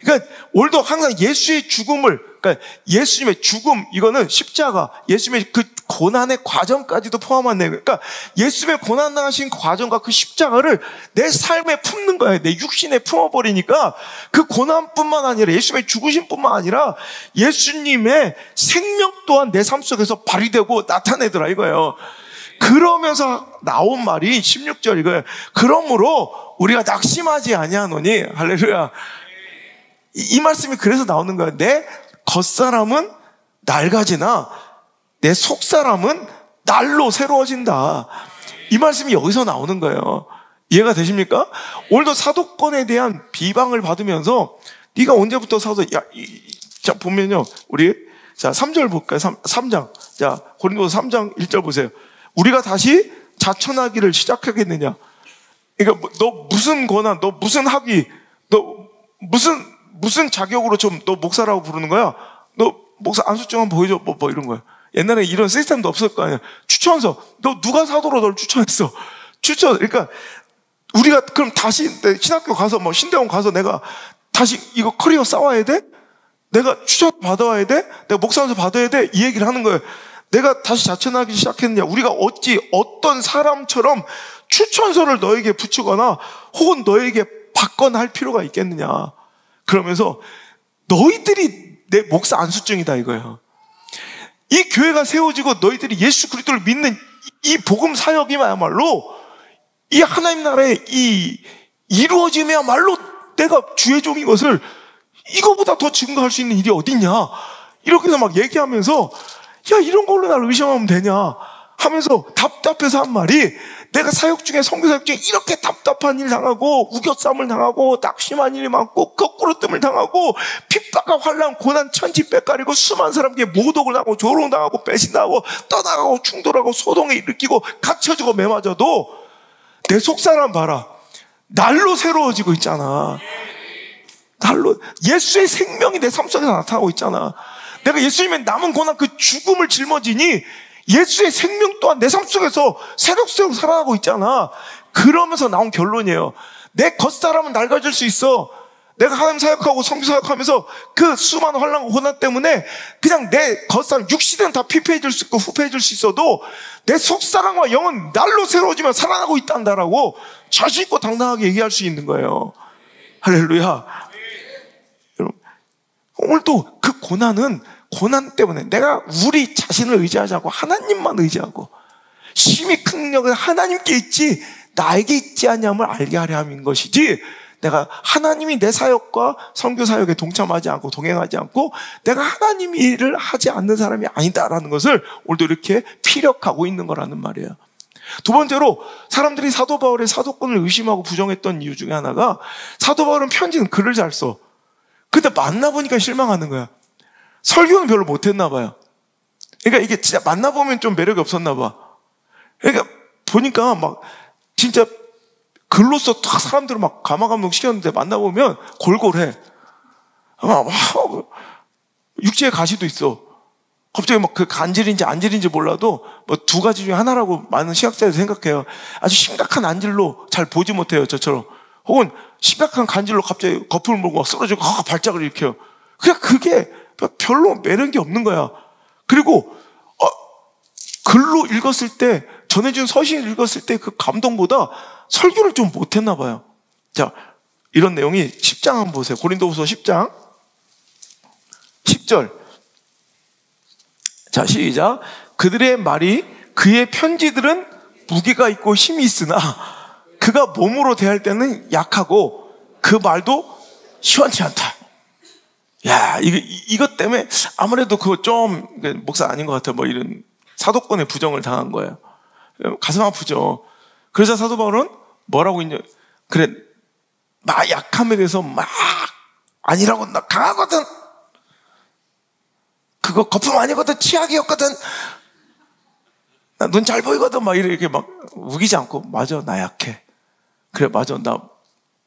그러니까 오늘도 항상 예수의 죽음을, 그러니까 예수님의 죽음, 이거는 십자가, 예수님의 그 고난의 과정까지도 포함한 내용. 그러니까 예수님의 고난 당하신 과정과 그 십자가를 내 삶에 품는 거예요. 내 육신에 품어버리니까 그 고난뿐만 아니라 예수님의 죽으심뿐만 아니라 예수님의 생명 또한 내 삶 속에서 발휘되고 나타내더라 이거예요. 그러면서 나온 말이 16절 이거예요. 그러므로 우리가 낙심하지 아니하노니. 할렐루야. 이 말씀이 그래서 나오는 거예요. 내 겉사람은 낡아지나 내 속사람은 날로 새로워진다. 이 말씀이 여기서 나오는 거예요. 이해가 되십니까? 오늘도 사도권에 대한 비방을 받으면서 네가 언제부터 자 보면요, 우리 자 3절 볼까요? 3장. 자 고린도서 3장 1절 보세요. 우리가 다시 자천하기를 시작하겠느냐? 그러니까 너 무슨 권한, 너 무슨 학위, 너 무슨 자격으로 좀 너 목사라고 부르는 거야? 너 목사 안수증 한번 보여줘. 뭐 이런 거야. 옛날에 이런 시스템도 없을 거 아니야. 추천서. 너 누가 사도로 널 추천했어? 그러니까 우리가 그럼 다시 신학교 가서 뭐 신대원 가서 내가 다시 이거 커리어 쌓아야 돼? 내가 추천 받아와야 돼? 내가 목사 안수 받아야 돼? 이 얘기를 하는 거예요. 내가 다시 자천하기 시작했느냐? 우리가 어떤 사람처럼 추천서를 너에게 붙이거나 혹은 너에게 받거나 할 필요가 있겠느냐? 그러면서 너희들이 내 목사 안수증이다 이거예요. 이 교회가 세워지고 너희들이 예수 그리스도를 믿는 이 복음 사역이야말로 이 하나님 나라의 이 이루어짐이야말로 내가 주의 종인 것을 이거보다 더 증거할 수 있는 일이 어딨냐? 이렇게 해서 막 얘기하면서 야, 이런 걸로 날 의심하면 되냐 하면서 답답해서 한 말이, 내가 사역 중에 선교 사역 중에 이렇게 답답한 일 당하고 우겨쌈을 당하고 낙심한 일이 많고 거꾸로 뜸을 당하고 핍박과 환난 고난 천지백가리고 수많은 사람에게 모독을 당하고 조롱당하고 배신당하고 떠나가고 충돌하고 소동을 일으키고 갇혀지고 매맞아도 내 속사람 봐라, 날로 새로워지고 있잖아. 날로 예수의 생명이 내 삶 속에서 나타나고 있잖아. 내가 예수님의 남은 고난 그 죽음을 짊어지니 예수의 생명 또한 내 삶 속에서 새록새록 살아나고 있잖아. 그러면서 나온 결론이에요. 내 겉사람은 낡아질 수 있어. 내가 하나님 사역하고 성교 사역하면서 그 수많은 환난과 고난 때문에 그냥 내 겉사람 육신은 다 피폐해질 수 있고 후패해질 수 있어도 내 속사람과 영은 날로 새로워지며 살아나고 있단다라고 자신 있고 당당하게 얘기할 수 있는 거예요. 할렐루야. 여러분, 오늘도 그 고난은 고난 때문에 내가 우리 자신을 의지하지 않고 하나님만 의지하고 심히 큰 능력은 하나님께 있지 나에게 있지 않냐면 알게 하려 함인 것이지, 내가 하나님이 내 사역과 선교 사역에 동참하지 않고 동행하지 않고 내가 하나님 일을 하지 않는 사람이 아니다라는 것을 오늘도 이렇게 피력하고 있는 거라는 말이에요. 두 번째로 사람들이 사도 바울의 사도권을 의심하고 부정했던 이유 중에 하나가, 사도 바울은 편지는 글을 잘 써. 근데 만나보니까 실망하는 거야. 설교는 별로 못했나 봐요. 그러니까 이게 진짜 만나보면 좀 매력이 없었나 봐. 그러니까 보니까 막 진짜 글로써 딱 사람들을 막 감화감동 시켰는데 만나보면 골골해. 막 육체의 가시도 있어. 갑자기 막 그 간질인지 안질인지 몰라도 뭐 두 가지 중에 하나라고 많은 신학자들이 생각해요. 아주 심각한 안질로 잘 보지 못해요, 저처럼. 혹은 심각한 간질로 갑자기 거품을 물고 막 쓰러지고 발작을 일으켜요. 그냥 그게 별로 매력이 없는 거야. 그리고 글로 읽었을 때, 전해준 서신을 읽었을 때 그 감동보다 설교를 좀 못했나 봐요. 자, 이런 내용이 10장 한번 보세요. 고린도후서 10장 10절. 자, 시작. 그들의 말이, 그의 편지들은 무게가 있고 힘이 있으나 그가 몸으로 대할 때는 약하고 그 말도 시원치 않다. 야, 이것 때문에 아무래도 그거 좀 목사 아닌 것 같아. 뭐 이런 사도권의 부정을 당한 거예요. 가슴 아프죠. 그래서 사도 바울은 뭐라고 있냐? 그래, 나 약함에 대해서 막 아니라고, 나 강하거든. 그거 거품 아니거든. 치약이었거든. 나 눈 잘 보이거든. 막 이렇게 막 우기지 않고, 맞아, 나 약해. 그래, 맞아, 나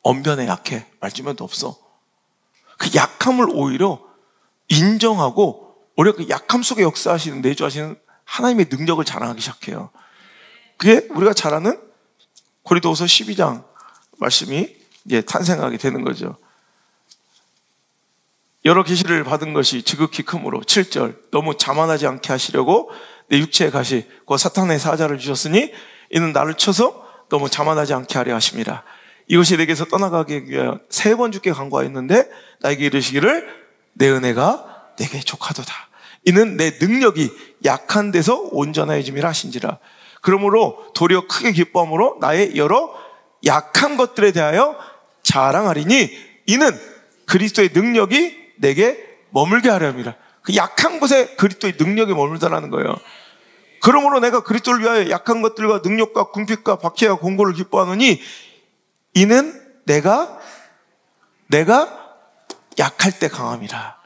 언변에 약해. 말주변도 없어. 그 약함을 오히려 인정하고 오히려 그 약함 속에 역사하시는, 내주하시는 하나님의 능력을 자랑하기 시작해요. 그게 우리가 잘 아는 고린도후서 12장 말씀이 이제 탄생하게 되는 거죠. 여러 계시를 받은 것이 지극히 크므로 7절 너무 자만하지 않게 하시려고 내 육체의 가시 곧 사탄의 사자를 주셨으니 이는 나를 쳐서 너무 자만하지 않게 하려 하심이라. 이것이 내게서 떠나가기 위하여 3번 주께 간구하였는데 나에게 이르시기를 내 은혜가 내게 족하도다. 이는 내 능력이 약한 데서 온전해짐이라 하신지라. 그러므로 도리어 크게 기뻐함으로 나의 여러 약한 것들에 대하여 자랑하리니 이는 그리스도의 능력이 내게 머물게 하려 함이라. 그 약한 곳에 그리스도의 능력이 머물다라는 거예요. 그러므로 내가 그리스도를 위하여 약한 것들과 능력과 궁핍과 박해와 공고를 기뻐하노니 이는 내가 약할 때 강함이라.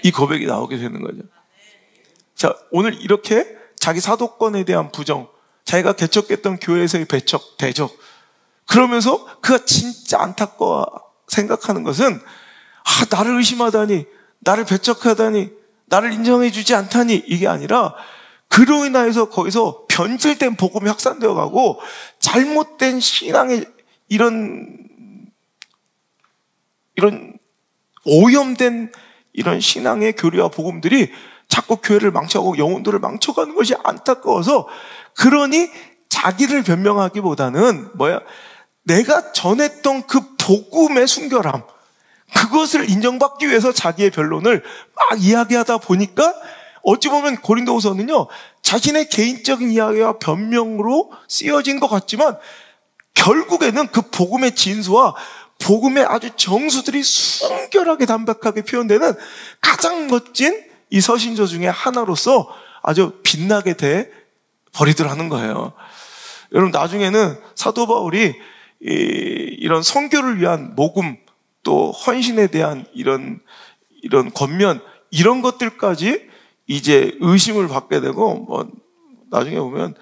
이 고백이 나오게 되는 거죠. 자, 오늘 이렇게 자기 사도권에 대한 부정, 자기가 개척했던 교회에서의 배척, 대적, 그러면서 그가 진짜 안타까워 생각하는 것은, 나를 의심하다니, 나를 배척하다니, 나를 인정해주지 않다니, 이게 아니라 그로 인하여서 거기서 변질된 복음이 확산되어 가고 잘못된 신앙의 이런 오염된 이런 신앙의 교리와 복음들이 자꾸 교회를 망쳐가고 영혼들을 망쳐가는 것이 안타까워서, 그러니 자기를 변명하기보다는 내가 전했던 그 복음의 순결함, 그것을 인정받기 위해서 자기의 변론을 막 이야기하다 보니까 어찌 보면 고린도후서는요, 자신의 개인적인 이야기와 변명으로 쓰여진 것 같지만 결국에는 그 복음의 진수와 복음의 아주 정수들이 순결하게 담백하게 표현되는 가장 멋진 이 서신서 중에 하나로서 아주 빛나게 돼 버리더라는 거예요. 여러분, 나중에는 사도 바울이 이런 선교를 위한 모금, 또 헌신에 대한 이런 권면, 이런 것들까지 이제 의심을 받게 되고, 나중에 보면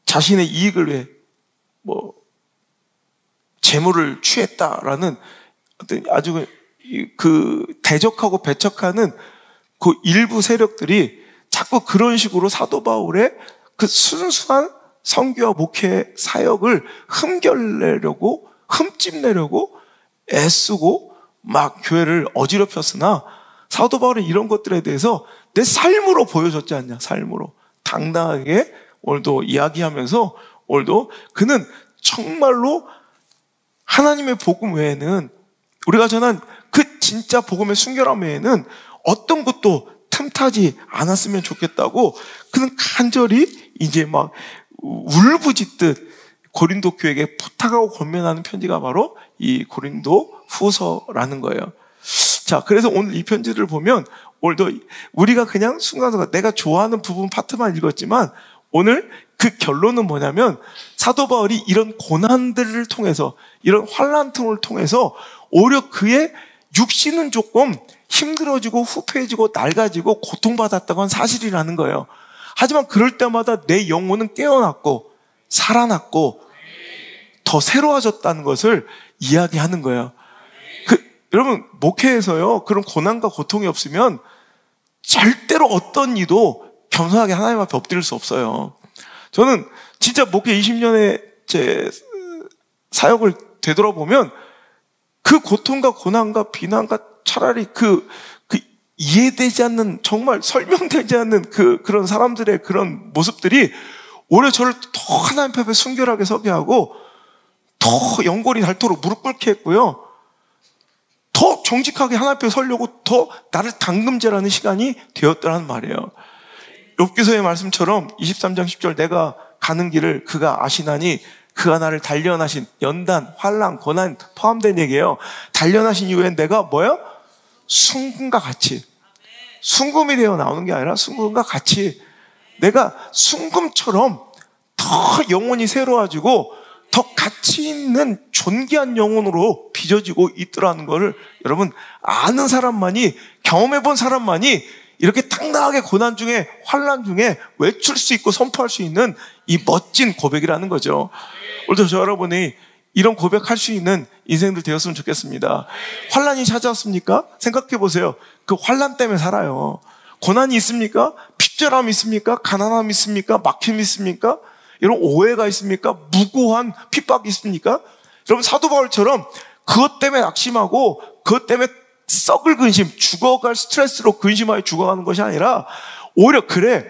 자신의 이익을 위해 재물을 취했다라는 어떤 아주 그 대적하고 배척하는 그 일부 세력들이 자꾸 그런 식으로 사도 바울의 그 순수한 선교와 목회 사역을 흠결내려고, 흠집내려고 애쓰고 막 교회를 어지럽혔으나 사도 바울은 이런 것들에 대해서 내 삶으로 보여줬지 않냐. 삶으로 당당하게 오늘도 이야기하면서 오늘도 그는 정말로 하나님의 복음 외에는, 우리가 전한 그 진짜 복음의 순결함 외에는 어떤 것도 틈타지 않았으면 좋겠다고 그는 간절히 이제 막 울부짖듯 고린도 교회에게 부탁하고 권면하는 편지가 바로 이 고린도 후서라는 거예요. 자, 그래서 오늘 이 편지를 보면 오늘도 우리가 그냥 순간순간 내가 좋아하는 부분 파트만 읽었지만 오늘 그 결론은 뭐냐면 사도 바울이 이런 고난들을 통해서, 이런 환난통을 통해서 오히려 그의 육신은 조금 힘들어지고 후패해지고 낡아지고 고통받았다고 한 사실이라는 거예요. 하지만 그럴 때마다 내 영혼은 깨어났고 살아났고 더 새로워졌다는 것을 이야기하는 거예요. 여러분, 목회에서요, 그런 고난과 고통이 없으면 절대로 어떤 이도 겸손하게 하나님 앞에 엎드릴 수 없어요. 저는 진짜 목회 20년의 제 사역을 되돌아보면 그 고통과 고난과 비난과 차라리 그 이해되지 않는, 정말 설명되지 않는 그런 사람들의 그런 모습들이 오히려 저를 더 하나님 앞에 순결하게 서게 하고 더 연골이 닳도록 무릎 꿇게 했고요. 더 정직하게 하나님 앞에 서려고 더 나를 담금질하는 시간이 되었더라는 말이에요. 욥기서의 말씀처럼 23장 10절 내가 가는 길을 그가 아시나니 그가 나를 단련하신, 연단, 환난, 고난 포함된 얘기예요. 단련하신 이후엔 내가 뭐예요? 순금과 같이, 순금이 되어 나오는 게 아니라 순금과 같이 내가 순금처럼 더 영혼이 새로워지고 더 가치 있는 존귀한 영혼으로 빚어지고 있더라는 것을 여러분 아는 사람만이, 경험해본 사람만이 이렇게 당당하게 고난 중에, 환난 중에 외칠 수 있고 선포할 수 있는 이 멋진 고백이라는 거죠. 오늘도 저 여러분이 이런 고백할 수 있는 인생들 되었으면 좋겠습니다. 환난이 찾아왔습니까? 생각해 보세요. 그 환난 때문에 살아요. 고난이 있습니까? 핍절함이 있습니까? 가난함이 있습니까? 막힘이 있습니까? 이런 오해가 있습니까? 무고한 핍박이 있습니까? 여러분, 사도 바울처럼 그것 때문에 낙심하고 그것 때문에 썩을 근심, 죽어갈 스트레스로 근심하여 죽어가는 것이 아니라 오히려 그래,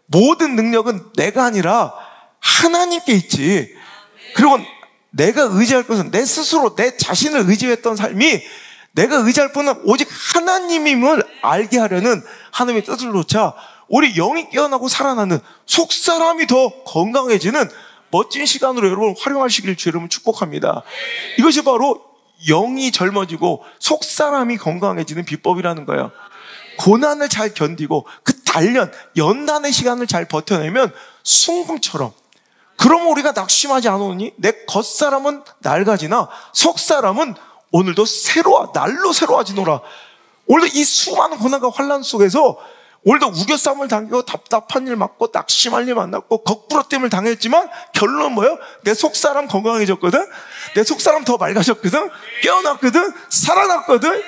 모든 능력은 내가 아니라 하나님께 있지. 그리고 내가 의지할 것은 내 스스로 내 자신을 의지했던 삶이, 내가 의지할 분은 오직 하나님임을 알게 하려는 하나님의 뜻을 놓자 우리 영이 깨어나고 살아나는, 속사람이 더 건강해지는 멋진 시간으로 여러분 활용하시길 주 여러분 축복합니다. 이것이 바로 영이 젊어지고 속사람이 건강해지는 비법이라는 거예요. 고난을 잘 견디고 그 단련, 연단의 시간을 잘 버텨내면 순금처럼, 그러면 우리가 낙심하지 않으니 내 겉사람은 낡아지나 속사람은 오늘도 날로 새로워지노라. 오늘도 이 수많은 고난과 환난 속에서 오늘도 우겨싸움을 당기고 답답한 일 맞고 낙심할 일 만났고 거꾸로됨을 당했지만 결론은 뭐예요? 내 속사람 건강해졌거든, 내 속사람 더 맑아졌거든, 깨어났거든, 살아났거든.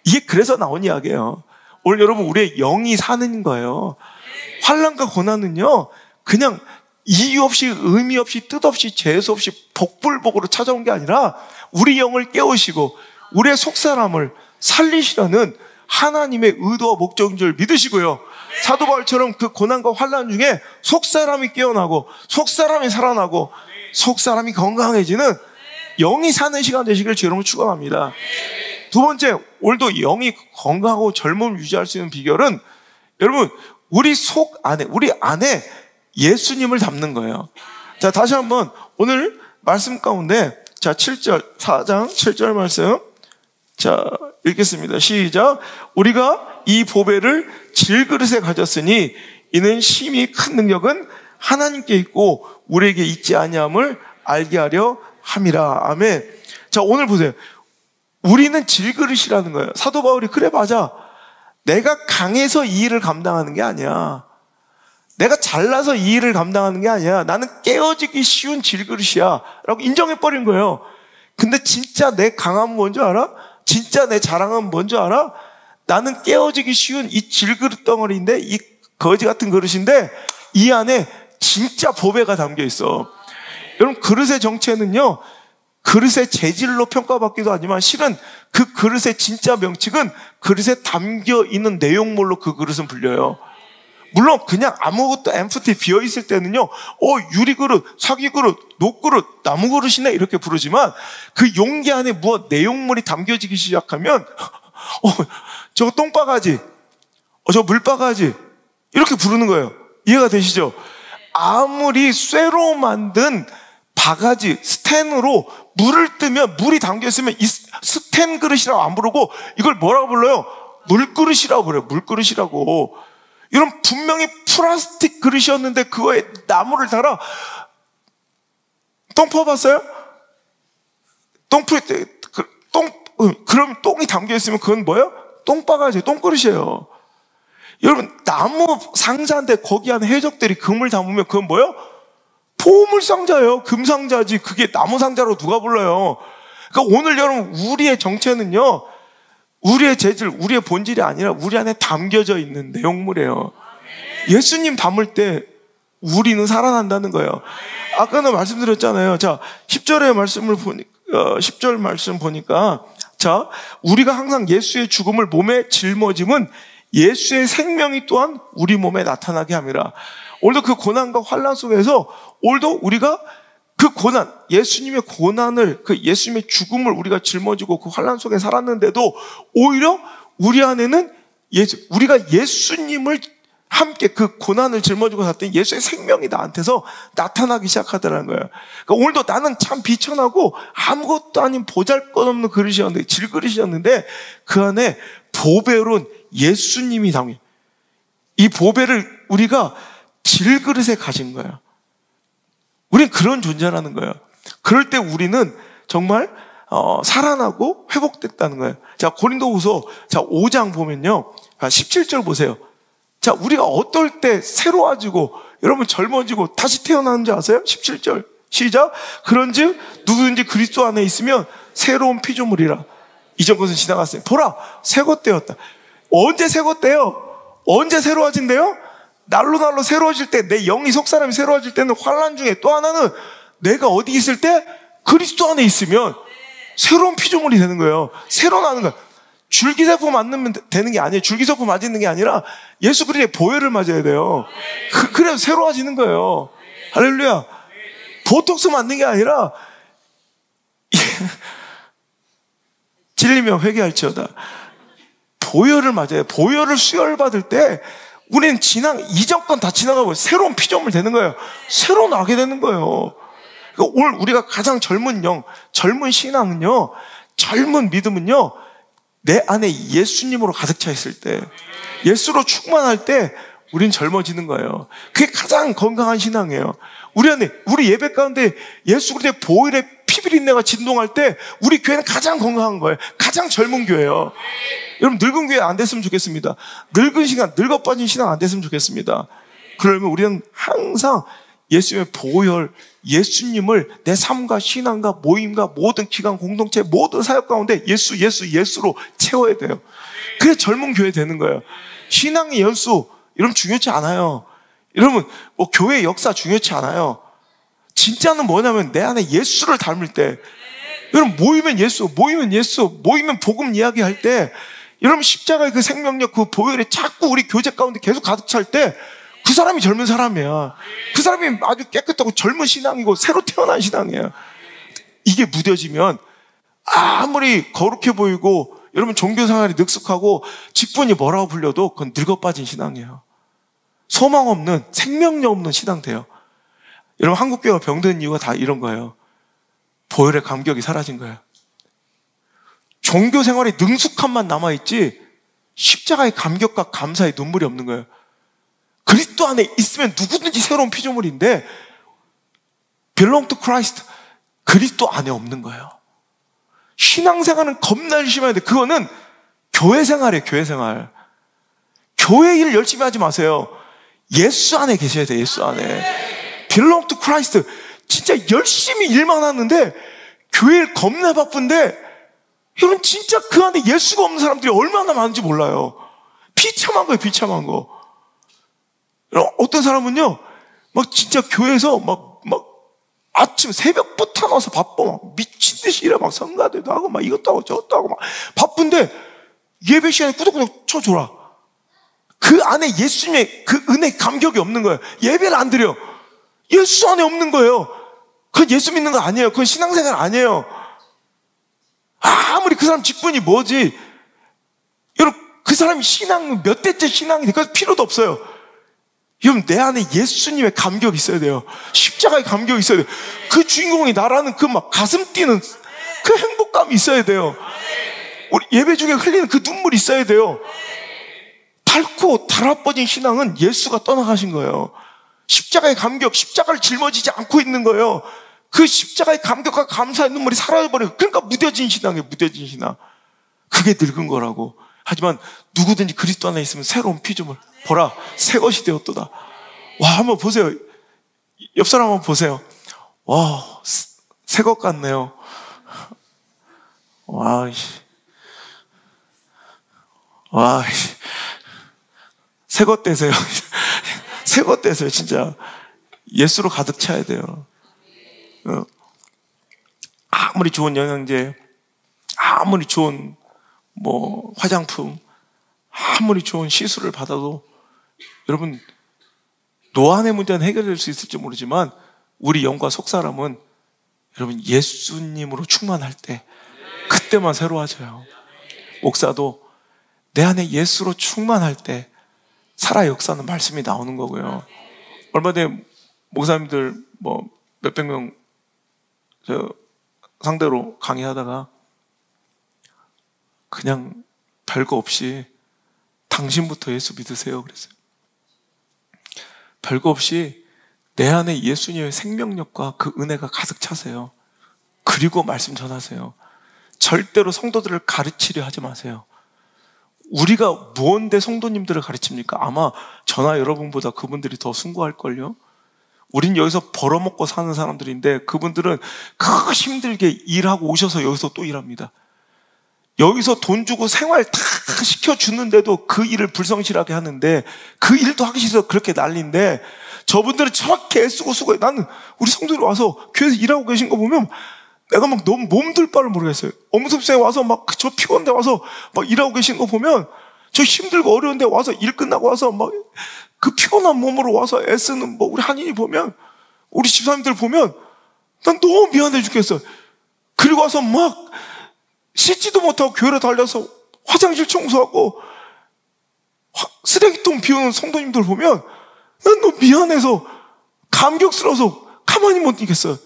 이게 그래서 나온 이야기예요. 오늘 여러분, 우리의 영이 사는 거예요. 환난과 고난은요, 그냥 이유 없이, 의미 없이, 뜻 없이, 재수 없이 복불복으로 찾아온 게 아니라 우리 영을 깨우시고 우리의 속사람을 살리시려는 하나님의 의도와 목적인 줄 믿으시고요. 사도 바울처럼 그 고난과 환난 중에 속사람이 깨어나고 속사람이 살아나고 속사람이 건강해지는 영이 사는 시간 되시길 주 여러분 축원합니다. 두 번째, 오늘도 영이 건강하고 젊음을 유지할 수 있는 비결은 여러분, 우리 속 안에, 우리 안에 예수님을 담는 거예요. 자, 다시 한번 오늘 말씀 가운데, 자, 7절, 4장 7절 말씀. 자, 읽겠습니다. 시작. 우리가 이 보배를 질그릇에 가졌으니 이는 심히 큰 능력은 하나님께 있고 우리에게 있지 아니함을 알게 하려 함이라. 아멘. 자, 오늘 보세요. 우리는 질그릇이라는 거예요. 사도 바울이 그래 맞아. 내가 강해서 이 일을 감당하는 게 아니야. 내가 잘나서 이 일을 감당하는 게 아니야. 나는 깨어지기 쉬운 질그릇이야 라고 인정해버린 거예요. 근데 진짜 내 강함은 뭔지 알아? 진짜 내 자랑은 뭔지 알아? 나는 깨어지기 쉬운 이 질그릇 덩어리인데, 이 거지 같은 그릇인데 이 안에 진짜 보배가 담겨 있어. 여러분, 그릇의 정체는요, 그릇의 재질로 평가받기도 하지만 실은 그 그릇의 진짜 명칭은 그릇에 담겨 있는 내용물로 그 그릇은 불려요. 물론 그냥 아무것도 엠프티 비어 있을 때는요, 유리그릇, 사기그릇, 녹그릇, 나무그릇이네 이렇게 부르지만 그 용기 안에 무엇 내용물이 담겨지기 시작하면 저거 똥바가지, 저 물바가지 이렇게 부르는 거예요. 이해가 되시죠? 아무리 쇠로 만든 바가지, 스텐으로 물을 뜨면 물이 담겨있으면 이 스텐 그릇이라고 안 부르고 이걸 뭐라고 불러요? 물그릇이라고 그래요. 물그릇이라고. 이런 분명히 플라스틱 그릇이었는데 그거에 나무를 달아. 똥 퍼봤어요? 그럼 똥이 담겨있으면 그건 뭐예요? 똥바가지, 똥그릇이에요. 여러분, 나무 상자인데 거기 안에 해적들이 금을 담으면 그건 뭐예요? 보물상자예요. 금상자지. 그게 나무 상자로 누가 불러요? 그러니까 오늘 여러분, 우리의 정체는요, 우리의 재질, 우리의 본질이 아니라 우리 안에 담겨져 있는 내용물이에요. 예수님 담을 때 우리는 살아난다는 거예요. 아까는 말씀드렸잖아요. 자, 10절의 말씀을 10절 말씀 보니까, 자, 우리가 항상 예수의 죽음을 몸에 짊어짐은 예수의 생명이 또한 우리 몸에 나타나게 함이라. 오늘도 그 고난과 환난 속에서 오늘도 우리가 그 고난, 예수님의 고난을, 그 예수님의 죽음을 우리가 짊어지고 그 환난 속에 살았는데도 오히려 우리 안에는 우리가 예수님을 함께 그 고난을 짊어지고 살았더니 예수의 생명이 나한테서 나타나기 시작하더라는 거예요. 그러니까 오늘도 나는 참 비천하고 아무것도 아닌 보잘것없는 그릇이었는데, 질그릇이었는데 그 안에 보배로운 예수님이 담긴, 이 보배를 우리가 질그릇에 가진 거예요. 우리는 그런 존재라는 거예요. 그럴 때 우리는 정말 살아나고 회복됐다는 거예요. 자, 고린도후서 5장 보면요, 17절 보세요. 자, 우리가 어떨 때 새로워지고 여러분 젊어지고 다시 태어나는 줄 아세요? 17절 시작. 그런즉 누구든지 그리스도 안에 있으면 새로운 피조물이라. 이전 것은 지나갔어요. 보라, 새 것 되었다. 언제 새 것 돼요? 언제 새로워진대요? 날로 새로워질 때, 내 영이 속사람이 새로워질 때는 환난 중에, 또 하나는 내가 어디 있을 때 그리스도 안에 있으면 새로운 피조물이 되는 거예요. 새로 나는 거예요. 줄기세포 맞으면 되는 게 아니에요. 줄기세포 맞는 게 아니라 예수 그리스도의 보혈을 맞아야 돼요. 그래서 새로워지는 거예요. 할렐루야. 보톡스 맞는 게 아니라 찔리면 회개할지어다. 보혈을 맞아요. 보혈을 수혈받을 때 우리는 이전 건 다 지나가고 새로운 피조물 되는 거예요. 새로 나게 되는 거예요. 그러니까 오늘 우리가 가장 젊은 젊은 신앙은요, 젊은 믿음은요, 내 안에 예수님으로 가득 차 있을 때, 예수로 충만할 때 우린 젊어지는 거예요. 그게 가장 건강한 신앙이에요. 우리 예배 가운데 예수 그리스도의 보혈의 피비린내가 진동할 때 우리 교회는 가장 건강한 거예요. 가장 젊은 교회예요. 여러분, 늙은 교회 안 됐으면 좋겠습니다. 늙어 빠진 신앙 안 됐으면 좋겠습니다. 그러면 우리는 항상 예수님의 보혈, 예수님을 내 삶과 신앙과 모임과 모든 기관, 공동체, 모든 사역 가운데 예수로 채워야 돼요. 그게 젊은 교회 되는 거예요. 신앙의 연수, 여러분 중요치 않아요. 여러분, 교회 역사 중요치 않아요. 진짜는 뭐냐면 내 안에 예수를 닮을 때, 여러분 모이면 복음 이야기할 때, 여러분 십자가의 그 생명력, 그 보혈이 자꾸 우리 교제 가운데 계속 가득 찰 때 그 사람이 젊은 사람이야. 그 사람이 아주 깨끗하고 젊은 신앙이고 새로 태어난 신앙이에요. 이게 무뎌지면 아무리 거룩해 보이고 여러분 종교생활이 능숙하고 직분이 뭐라고 불려도 그건 늙어 빠진 신앙이에요. 소망 없는, 생명력 없는 신앙 돼요. 여러분, 한국교회가 병든 이유가 다 이런 거예요. 보혈의 감격이 사라진 거예요. 종교생활의 능숙함만 남아있지 십자가의 감격과 감사의 눈물이 없는 거예요. 그리스도 안에 있으면 누구든지 새로운 피조물인데 belong to Christ, 그리스도 안에 없는 거예요. 신앙생활은 겁나 열심히 해야 돼. 그거는 교회생활이에요. 교회생활. 교회 일 열심히 하지 마세요. 예수 안에 계셔야 돼요. 예수 안에 belong to Christ. 진짜 열심히 일만 하는데 교회를 겁나 바쁜데 여러분 진짜 그 안에 예수가 없는 사람들이 얼마나 많은지 몰라요. 비참한 거예요, 비참한 거. 어떤 사람은요, 막 진짜 교회에서 막 아침 새벽부터 나와서 바빠. 막 미친 듯이 일해. 막 성가대도 하고, 막 이것도 하고 저것도 하고, 막 바쁜데 예배 시간에 꾸덕꾸덕 쳐줘라. 그 안에 예수님의 그 은혜 감격이 없는 거예요. 예배를 안 드려. 예수 안에 없는 거예요. 그건 예수 믿는 거 아니에요. 그건 신앙생활 아니에요. 아무리 그 사람 직분이 뭐지. 여러분, 그 사람이 신앙, 몇 대째 신앙이 그 필요도 없어요. 여러분, 내 안에 예수님의 감격이 있어야 돼요. 십자가의 감격이 있어야 돼요. 그 주인공이 나라는 그 막 가슴 뛰는 그 행복감이 있어야 돼요. 우리 예배 중에 흘리는 그 눈물이 있어야 돼요. 닳고 달아버진 신앙은 예수가 떠나가신 거예요. 십자가의 감격, 십자가를 짊어지지 않고 있는 거예요. 그 십자가의 감격과 감사의 눈물이 사라져버려요. 그러니까 무뎌진 신앙이에요. 무뎌진 신앙. 그게 늙은 거라고. 하지만 누구든지 그리스도 안에 있으면 새로운 피조물. 보라, 새 것이 되었도다. 와, 한번 보세요. 옆 사람 한번 보세요. 와, 새 것 같네요. 와, 새 것 되세요. 새 것 되세요, 진짜. 예수로 가득 차야 돼요. 아무리 좋은 영양제, 아무리 좋은 화장품, 아무리 좋은 시술을 받아도 여러분, 노안의 문제는 해결될 수 있을지 모르지만 우리 영과 속사람은 여러분 예수님으로 충만할 때 그때만 새로워져요. 목사도 내 안에 예수로 충만할 때 살아 역사는 말씀이 나오는 거고요. 얼마 전에 목사님들 몇백 명 상대로 강의하다가 그냥 별거 없이 당신부터 예수 믿으세요 그랬어요. 별거 없이 내 안에 예수님의 생명력과 그 은혜가 가득 차세요. 그리고 말씀 전하세요. 절대로 성도들을 가르치려 하지 마세요. 우리가 무언데 성도님들을 가르칩니까? 아마 저나 여러분보다 그분들이 더 숭고할걸요. 우린 여기서 벌어먹고 사는 사람들인데 그분들은 그 힘들게 일하고 오셔서 여기서 또 일합니다. 여기서 돈 주고 생활 다 시켜주는데도 그 일을 불성실하게 하는데 그 일도 하기 싫어서 그렇게 난리인데 저분들은 저렇게 애쓰고 수고해. 나는 우리 성도들 와서 교회에서 일하고 계신 거 보면 내가 막 너무 몸둘 바를 모르겠어요. 엄습생에 와서 막 저 피곤한데 와서 막 일하고 계신 거 보면 저 힘들고 어려운데 와서 일 끝나고 와서 막 그 피곤한 몸으로 와서 애쓰는 우리 한인이 보면 우리 집사님들 보면 난 너무 미안해 죽겠어. 그리고 와서 막 씻지도 못하고 교회로 달려서 화장실 청소하고 쓰레기통 비우는 성도님들 보면 난 너무 미안해서 감격스러워서 가만히 못 있겠어요.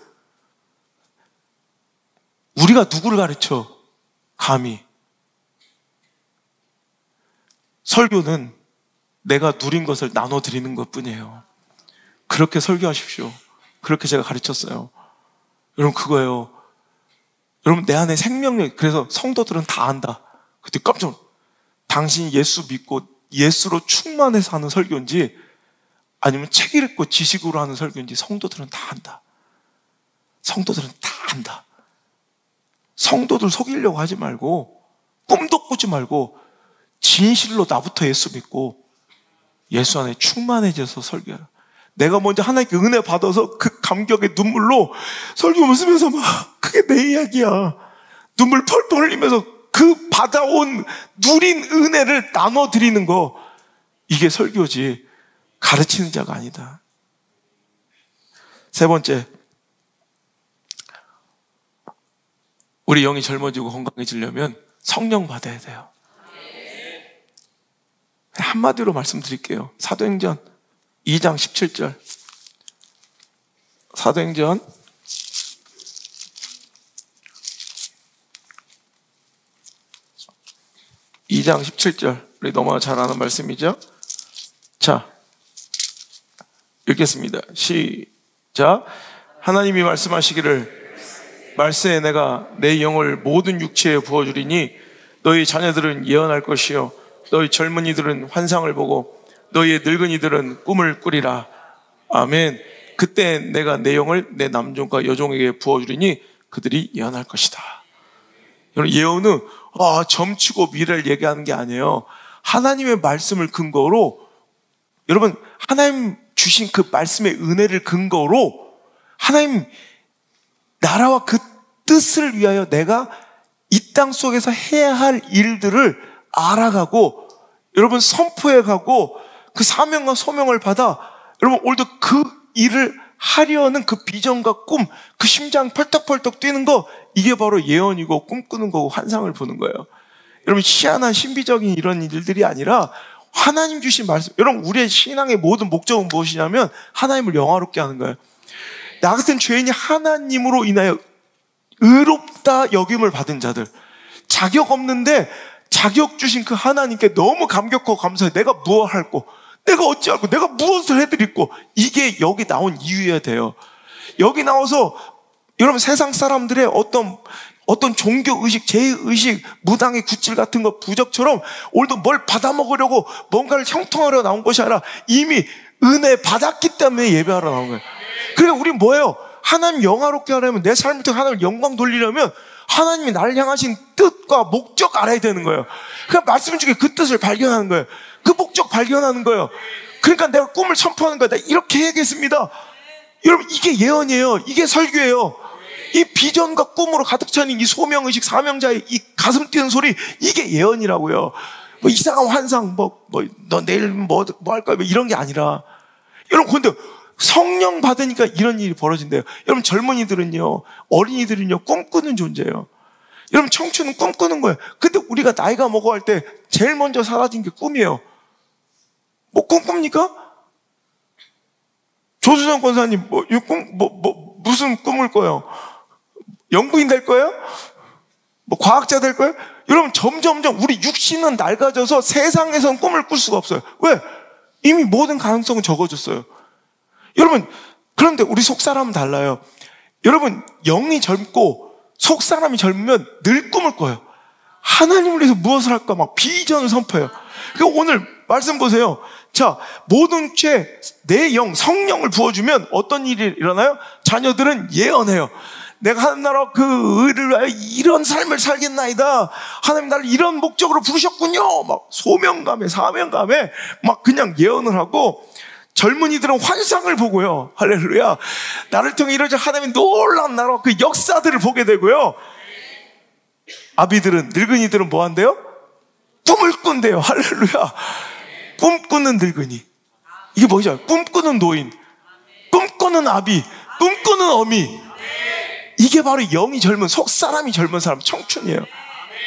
우리가 누구를 가르쳐? 감히. 설교는 내가 누린 것을 나눠드리는 것 뿐이에요. 그렇게 설교하십시오. 그렇게 제가 가르쳤어요. 여러분 그거예요. 여러분 내 안에 생명력, 그래서 성도들은 다 안다. 그때 깜짝 놀랐어요. 당신이 예수 믿고 예수로 충만해서 하는 설교인지 아니면 책 읽고 지식으로 하는 설교인지 성도들은 다 안다. 성도들은 다 안다. 성도들 속이려고 하지 말고 꿈도 꾸지 말고 진실로 나부터 예수 믿고 예수 안에 충만해져서 설교하라. 내가 먼저 하나님께 은혜 받아서 그 감격의 눈물로 설교 쓰면서 막 그게 내 이야기야. 눈물 펄펄 흘리면서 그 받아온 누린 은혜를 나눠드리는 거, 이게 설교지 가르치는 자가 아니다. 세 번째, 우리 영이 젊어지고 건강해지려면 성령 받아야 돼요. 한마디로 말씀드릴게요. 사도행전 2장 17절. 사도행전 2장 17절. 우리 너무나 잘 아는 말씀이죠. 자, 읽겠습니다. 시작. 하나님이 말씀하시기를 말세에 내가 내 영을 모든 육체에 부어주리니 너희 자녀들은 예언할 것이요 너희 젊은이들은 환상을 보고 너희의 늙은이들은 꿈을 꾸리라. 아멘. 그때 내가 내 영을 내 남종과 여종에게 부어주리니 그들이 예언할 것이다. 여러분, 예언은 점치고 미래를 얘기하는 게 아니에요. 하나님의 말씀을 근거로, 여러분, 하나님 주신 그 말씀의 은혜를 근거로 하나님 나라와 그 뜻을 위하여 내가 이 땅 속에서 해야 할 일들을 알아가고, 여러분, 선포해가고, 그 사명과 소명을 받아 여러분 오늘도 그 일을 하려는 그 비전과 꿈, 그 심장 펄떡펄떡 뛰는 거, 이게 바로 예언이고 꿈꾸는 거고 환상을 보는 거예요. 여러분, 희한한 신비적인 이런 일들이 아니라 하나님 주신 말씀. 여러분, 우리의 신앙의 모든 목적은 무엇이냐면 하나님을 영화롭게 하는 거예요. 나 같은 죄인이 하나님으로 인하여 의롭다 여김을 받은 자들, 자격 없는데 자격 주신 그 하나님께 너무 감격하고 감사해. 내가 무엇 할고, 내가 어찌하고, 내가 무엇을 해드릴고, 이게 여기 나온 이유여야 돼요. 여기 나와서 여러분 세상 사람들의 어떤 종교의식, 제의식, 무당의 굿질 같은 거 부적처럼 오늘도 뭘 받아먹으려고 뭔가를 형통하려 나온 것이 아니라 이미 은혜 받았기 때문에 예배하러 나온 거예요. 그러니까 우리 뭐예요? 하나님 영화롭게 하려면, 내 삶을 통해 하나님 영광 돌리려면 하나님이 나를 향하신 뜻과 목적 알아야 되는 거예요. 그러니까 말씀 중에 그 뜻을 발견하는 거예요. 그 목적 발견하는 거예요. 그러니까 내가 꿈을 선포하는 거야. 내가 이렇게 해야겠습니다. 여러분, 이게 예언이에요. 이게 설교예요. 이 비전과 꿈으로 가득 찬 이 소명의식, 사명자의 이 가슴 뛰는 소리, 이게 예언이라고요. 뭐 이상한 환상, 너 내일 뭐 할 거야, 이런 게 아니라. 여러분, 근데 성령 받으니까 이런 일이 벌어진대요. 여러분, 젊은이들은요, 어린이들은요, 꿈꾸는 존재예요. 여러분, 청춘은 꿈꾸는 거예요. 근데 우리가 나이가 먹어갈 때 제일 먼저 사라진 게 꿈이에요. 뭐 꿈꿉니까? 조수정 권사님, 무슨 꿈을 꿔요? 영부인 될 거예요? 뭐 과학자 될 거예요? 여러분, 점점점 우리 육신은 낡아져서 세상에선 꿈을 꿀 수가 없어요. 왜? 이미 모든 가능성은 적어졌어요. 여러분, 그런데 우리 속사람은 달라요. 여러분, 영이 젊고 속사람이 젊으면 늘 꿈을 꿔요. 하나님을 위해서 무엇을 할까 막 비전을 선포해요. 그러니까 오늘 말씀 보세요. 자, 모든 죄, 내 영, 성령을 부어주면 어떤 일이 일어나요? 자녀들은 예언해요. 내가 하는 나라 그 의를 위하여 이런 삶을 살겠나이다. 하나님 나를 이런 목적으로 부르셨군요. 막 소명감에, 사명감에 막 그냥 예언을 하고, 젊은이들은 환상을 보고요. 할렐루야. 나를 통해 이루어질 하나님의 놀라운 나라 그 역사들을 보게 되고요. 아비들은, 늙은이들은 뭐 한대요? 꿈을 꾼대요. 할렐루야. 꿈꾸는 늙은이. 이게 뭐죠? 꿈꾸는 노인, 꿈꾸는 아비, 꿈꾸는 어미. 이게 바로 영이 젊은, 속 사람이 젊은 사람, 청춘이에요.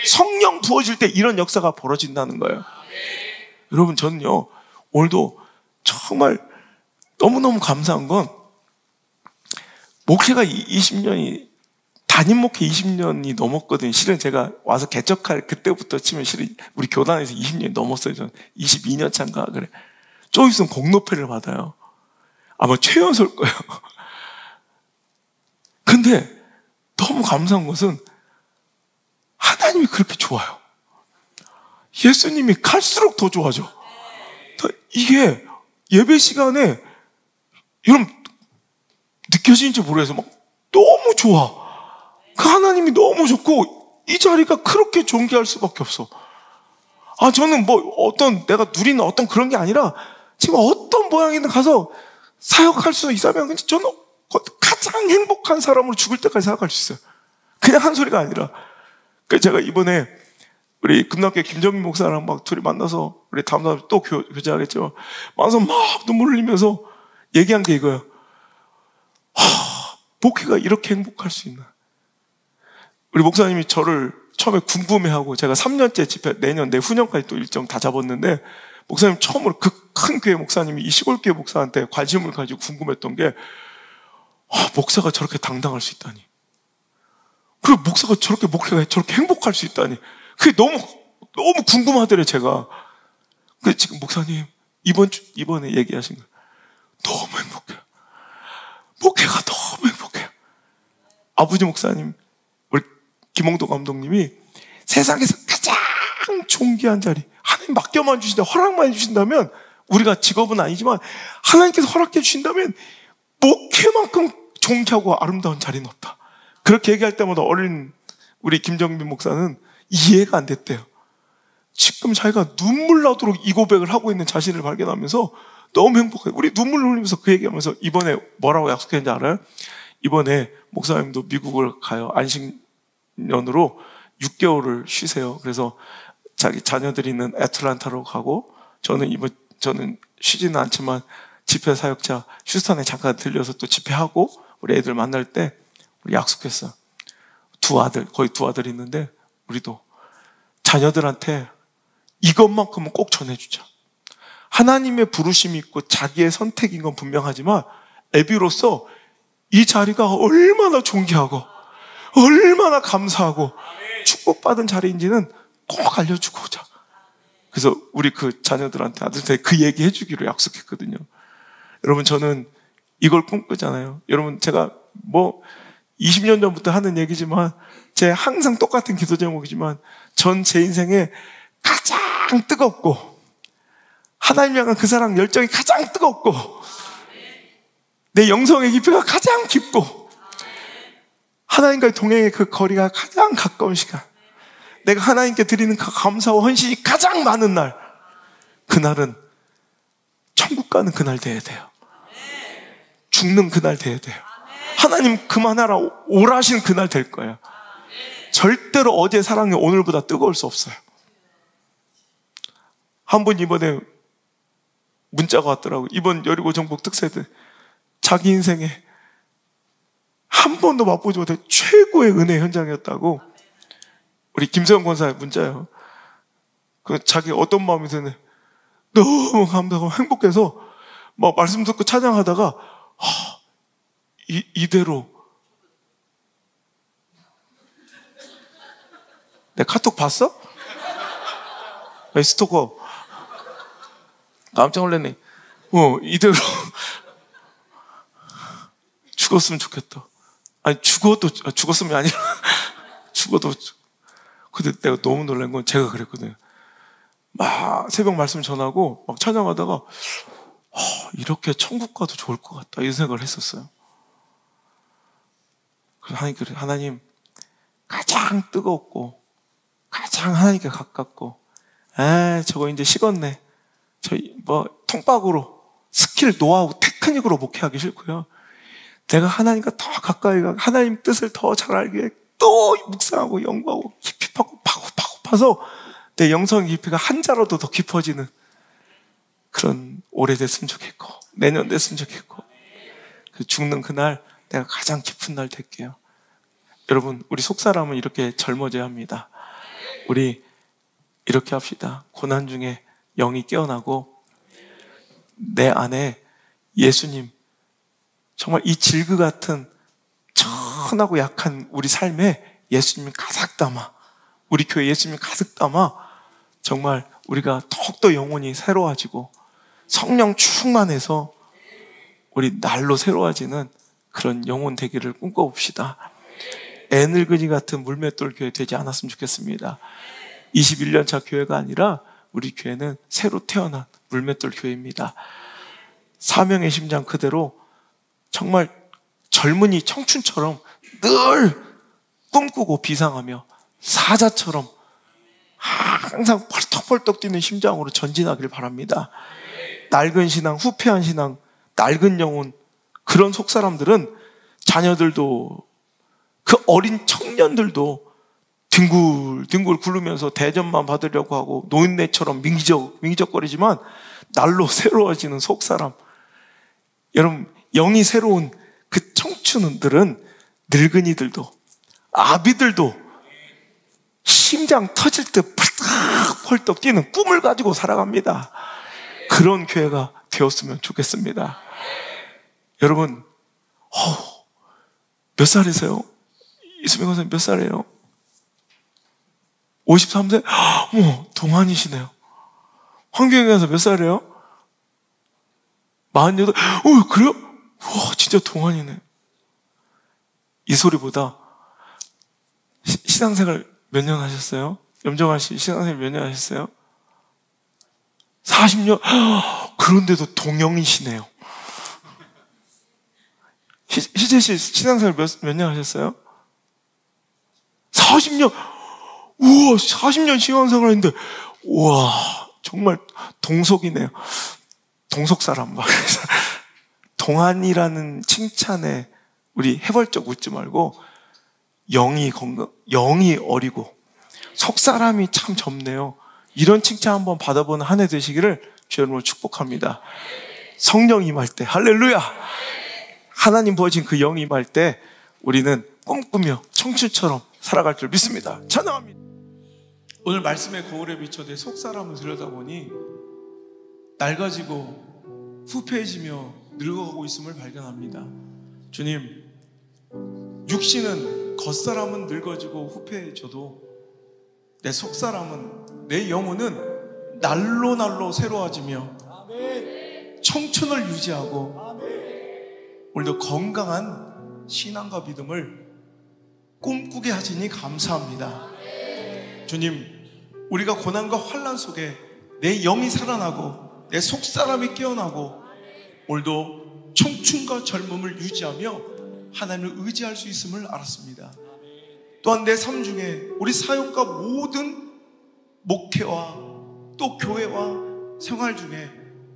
성령 부어질 때 이런 역사가 벌어진다는 거예요. 여러분, 저는요, 오늘도 정말 너무너무 감사한 건, 목회가 20년이, 담임 목회 20년이 넘었거든요. 실은 제가 와서 개척할 그때부터 치면 실은 우리 교단에서 20년이 넘었어요. 저는 22년 차인가 그래. 좀 있으면 공로패를 받아요. 아마 최연소일 거예요. 근데 너무 감사한 것은 하나님이 그렇게 좋아요. 예수님이 갈수록 더 좋아져. 이게 예배 시간에 여러분 느껴지는지 모르겠어요. 막 너무 좋아. 그 하나님이 너무 좋고 이 자리가 그렇게 존귀할 수밖에 없어. 저는 내가 누리는 어떤 그런 게 아니라 지금 어떤 모양이든 가서 사역할 수 있으면 저는 가장 행복한 사람으로 죽을 때까지 생각할 수 있어요. 그냥 한 소리가 아니라. 그래서 제가 이번에 우리 금남교회 김정민 목사랑 막 둘이 만나서 우리 다음 날 또 교제하겠죠. 만나서 막 눈물 흘리면서 얘기한 게 이거예요. 목회가 이렇게 행복할 수 있나. 우리 목사님이 저를 처음에 궁금해하고, 제가 3년째 집회, 내년 내후년까지 또 일정 다 잡았는데, 목사님 처음으로 그 큰 교회 목사님이 이 시골 교회 목사한테 관심을 가지고 궁금했던 게, 목사가 저렇게 당당할 수 있다니. 그리고 목사가 저렇게 목회가 저렇게 행복할 수 있다니. 그게 너무 궁금하더래요, 제가. 근데 지금 목사님, 이번에 얘기하신 거, 너무 행복해요. 목회가 너무 행복해요. 아버지 목사님, 우리 김홍도 감독님이 세상에서 가장 존귀한 자리, 하나님 맡겨만 주신다, 허락만 해주신다면, 우리가 직업은 아니지만 하나님께서 허락해 주신다면 목회만큼 존귀하고 아름다운 자리는 없다. 그렇게 얘기할 때마다 어린 우리 김정민 목사는 이해가 안 됐대요. 지금 자기가 눈물 나도록 이 고백을 하고 있는 자신을 발견하면서 너무 행복해요. 우리 눈물 흘리면서 그 얘기하면서 이번에 뭐라고 약속했는지 알아요? 이번에 목사님도 미국을 가요. 안식년으로 6개월을 쉬세요. 그래서 자기 자녀들이 있는 애틀란타로 가고, 저는 쉬지는 않지만 집회 사역자 휴스턴에 잠깐 들려서 또 집회하고 우리 애들 만날 때 우리 약속했어요. 거의 두 아들이 있는데 우리도 자녀들한테 이것만큼은 꼭 전해주자. 하나님의 부르심이 있고 자기의 선택인 건 분명하지만 애비로서 이 자리가 얼마나 존귀하고 얼마나 감사하고 축복받은 자리인지는 꼭 알려주고자. 그래서 우리 그 자녀들한테, 아들한테 그 얘기 해주기로 약속했거든요. 여러분, 저는 이걸 꿈꾸잖아요. 여러분, 제가 20년 전부터 하는 얘기지만 제 항상 똑같은 기도 제목이지만 전 제 인생에 가장 뜨겁고 하나님 향한 그 사랑 열정이 가장 뜨겁고 내 영성의 깊이가 가장 깊고 하나님과의 동행의 그 거리가 가장 가까운 시간, 내가 하나님께 드리는 그 감사와 헌신이 가장 많은 날, 그날은 천국 가는 그날 돼야 돼요. 죽는 그날 돼야 돼요. 하나님 그만하라 오라신 그날 될 거예요. 절대로 어제 사랑이 오늘보다 뜨거울 수 없어요. 한 분 이번에 문자가 왔더라고요. 이번 여리고 정복 특세들 자기 인생에 한 번도 맛보지 못해 최고의 은혜 현장이었다고. 우리 김세영 권사의 문자예요. 자기 어떤 마음이 드네. 너무 감사하고 행복해서 막 말씀 듣고 찬양하다가 이대로 내 카톡 봤어? 스토커 깜짝 놀랐네. 이대로 죽었으면 좋겠다. 아니 죽었으면 아니라 죽어도. 근데 내가 너무 놀란 건 제가 그랬거든요. 막 새벽 말씀 전하고 막 찬양하다가 이렇게 천국 가도 좋을 것 같다 이 생각을 했었어요. 그래서 하나님 가장 뜨겁고 가장 하나님께 가깝고, 저거 이제 식었네. 통박으로 스킬, 노하우, 테크닉으로 목회하기 싫고요. 내가 하나님과 더 가까이 가고 하나님 뜻을 더 잘 알게 또 묵상하고 연구하고 깊이 파서 내 영성의 깊이가 한 자라도 더 깊어지는 그런 올해 됐으면 좋겠고 내년 됐으면 좋겠고, 죽는 그날 내가 가장 깊은 날 될게요. 여러분, 우리 속사람은 이렇게 젊어져야 합니다. 우리 이렇게 합시다. 고난 중에 영이 깨어나고 내 안에 예수님, 정말 이 질그 같은 천하고 약한 우리 삶에 예수님이 가득 담아, 우리 교회 예수님이 가득 담아 정말 우리가 더욱더 영혼이 새로워지고 성령 충만해서 우리 날로 새로워지는 그런 영혼 되기를 꿈꿔봅시다. 애늙은이 같은 물맷돌 교회 되지 않았으면 좋겠습니다. 21년차 교회가 아니라 우리 교회는 새로 태어난 물맷돌 교회입니다. 사명의 심장 그대로 정말 젊은이 청춘처럼 늘 꿈꾸고 비상하며 사자처럼 항상 펄떡펄떡 뛰는 심장으로 전진하기를 바랍니다. 낡은 신앙, 후패한 신앙, 낡은 영혼, 그런 속사람들은 자녀들도 그 어린 청년들도 뒹굴뒹굴 굴르면서 대접만 받으려고 하고 노인네처럼 민기적거리지만 날로 새로워지는 속사람, 여러분, 영이 새로운 그 청춘들은 늙은이들도 아비들도 심장 터질 때 펄떡펄떡 뛰는 꿈을 가지고 살아갑니다. 그런 교회가 되었으면 좋겠습니다. 여러분, 몇 살이세요? 이수빈 선생님 몇 살이에요? 53세? 동안이시네요. 황교영에 가서 몇 살이에요? 48? 그래요? 와, 진짜 동안이네. 이 소리보다 신앙생활 몇 년 하셨어요? 염정환 씨 신앙생활 몇 년 하셨어요? 40년? 그런데도 동영이시네요. 희재 씨 신앙생활 몇 년 하셨어요? 40년, 우와, 40년 신앙생활 했는데, 우와, 정말 동속이네요. 동속 사람 막. 그래서 동안이라는 칭찬에 우리 해벌쩍 웃지 말고, 영이 건강, 영이 어리고, 속 사람이 참 젊네요. 이런 칭찬 한번 받아보는 한 해 되시기를 주의 이름으로 축복합니다. 성령 임할 때, 할렐루야! 하나님 부어진 그 영이 임할 때 우리는 꿈꾸며 청춘처럼 살아갈 줄 믿습니다. 찬양합니다. 오늘 말씀의 거울에 비춰 내 속사람을 들여다보니 낡아지고 후패해지며 늙어가고 있음을 발견합니다. 주님, 육신은 겉사람은 늙어지고 후패해져도 내 속사람은, 내 영혼은 날로 새로워지며 청춘을 유지하고 오늘도 건강한 신앙과 믿음을 꿈꾸게 하시니 감사합니다. 주님, 우리가 고난과 환난 속에 내 영이 살아나고 내 속사람이 깨어나고 오늘도 청춘과 젊음을 유지하며 하나님을 의지할 수 있음을 알았습니다. 또한 내 삶 중에 우리 사역과 모든 목회와 또 교회와 생활 중에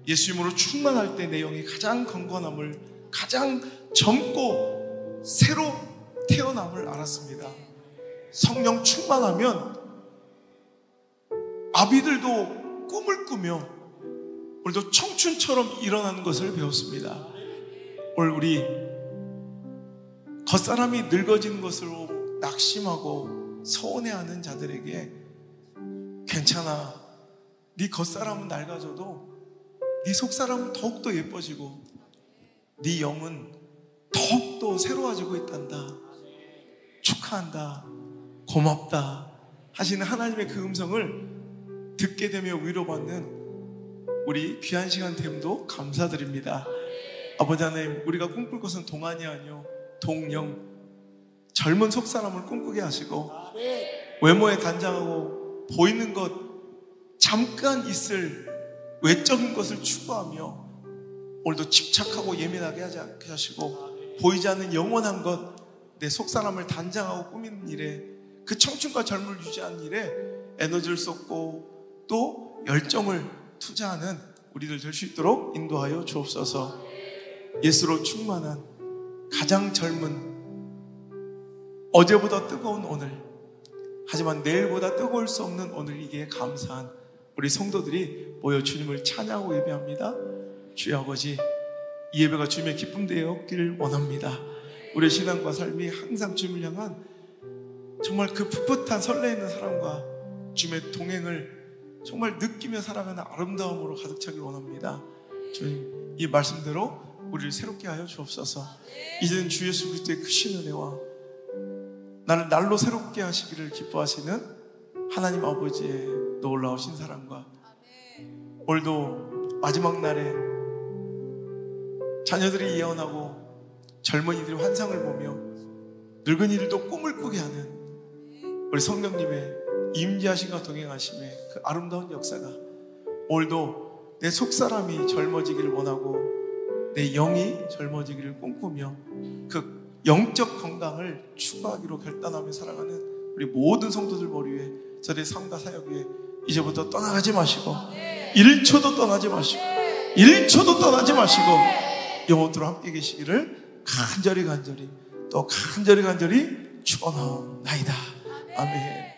예수님으로 충만할 때 내 영이 가장 건강함을, 가장 젊고 새로 태어남을 알았습니다. 성령 충만하면 아비들도 꿈을 꾸며 오늘도 청춘처럼 일어나는 것을 배웠습니다. 오늘 우리 겉사람이 늙어지는 것으로 낙심하고 서운해하는 자들에게 괜찮아, 네 겉사람은 낡아져도 네 속사람은 더욱더 예뻐지고 네 영은 더욱더 새로워지고 있단다. 축하한다. 고맙다. 하시는 하나님의 그 음성을 듣게 되며 위로받는 우리 귀한 시간 됨도 감사드립니다. 아버지 하나님, 우리가 꿈꿀 것은 동안이 아니요 동영, 젊은 속사람을 꿈꾸게 하시고 외모에 단장하고 보이는 것 잠깐 있을 외적인 것을 추구하며 오늘도 집착하고 예민하게 하지 않게 하시고 보이지 않는 영원한 것, 내 속사람을 단장하고 꾸미는 일에, 그 청춘과 젊음을 유지하는 일에 에너지를 쏟고 또 열정을 투자하는 우리들 될 수 있도록 인도하여 주옵소서. 예수로 충만한 가장 젊은, 어제보다 뜨거운 오늘, 하지만 내일보다 뜨거울 수 없는 오늘이기에 감사한 우리 성도들이 모여 주님을 찬양하고 예배합니다. 주여 아버지, 이 예배가 주님의 기쁨 되었기를 원합니다. 우리의 신앙과 삶이 항상 주님을 향한 정말 그 풋풋한 설레이는 사랑과 주님의 동행을 정말 느끼며 살아가는 아름다움으로 가득 차기를 원합니다. 주님, 이 말씀대로 우리를 새롭게 하여 주옵소서. 이제는 주 예수 그리스도의 크신 은혜와 나를 날로 새롭게 하시기를 기뻐하시는 하나님 아버지의 놀라우신 사랑과 오늘도 마지막 날에 자녀들이 예언하고 젊은이들이 환상을 보며 늙은이들도 꿈을 꾸게 하는 우리 성령님의 임재하심과 동행하심의 그 아름다운 역사가 오늘도 내 속사람이 젊어지기를 원하고 내 영이 젊어지기를 꿈꾸며 그 영적 건강을 추구하기로 결단하며 살아가는 우리 모든 성도들 머리 위에, 저의 삶과 사역 위에 이제부터 떠나가지 마시고 1초도 떠나지 마시고 1초도 떠나지 마시고 영원토록 함께 계시기를 간절히 또 간절히 축원하옵나이다. 아멘.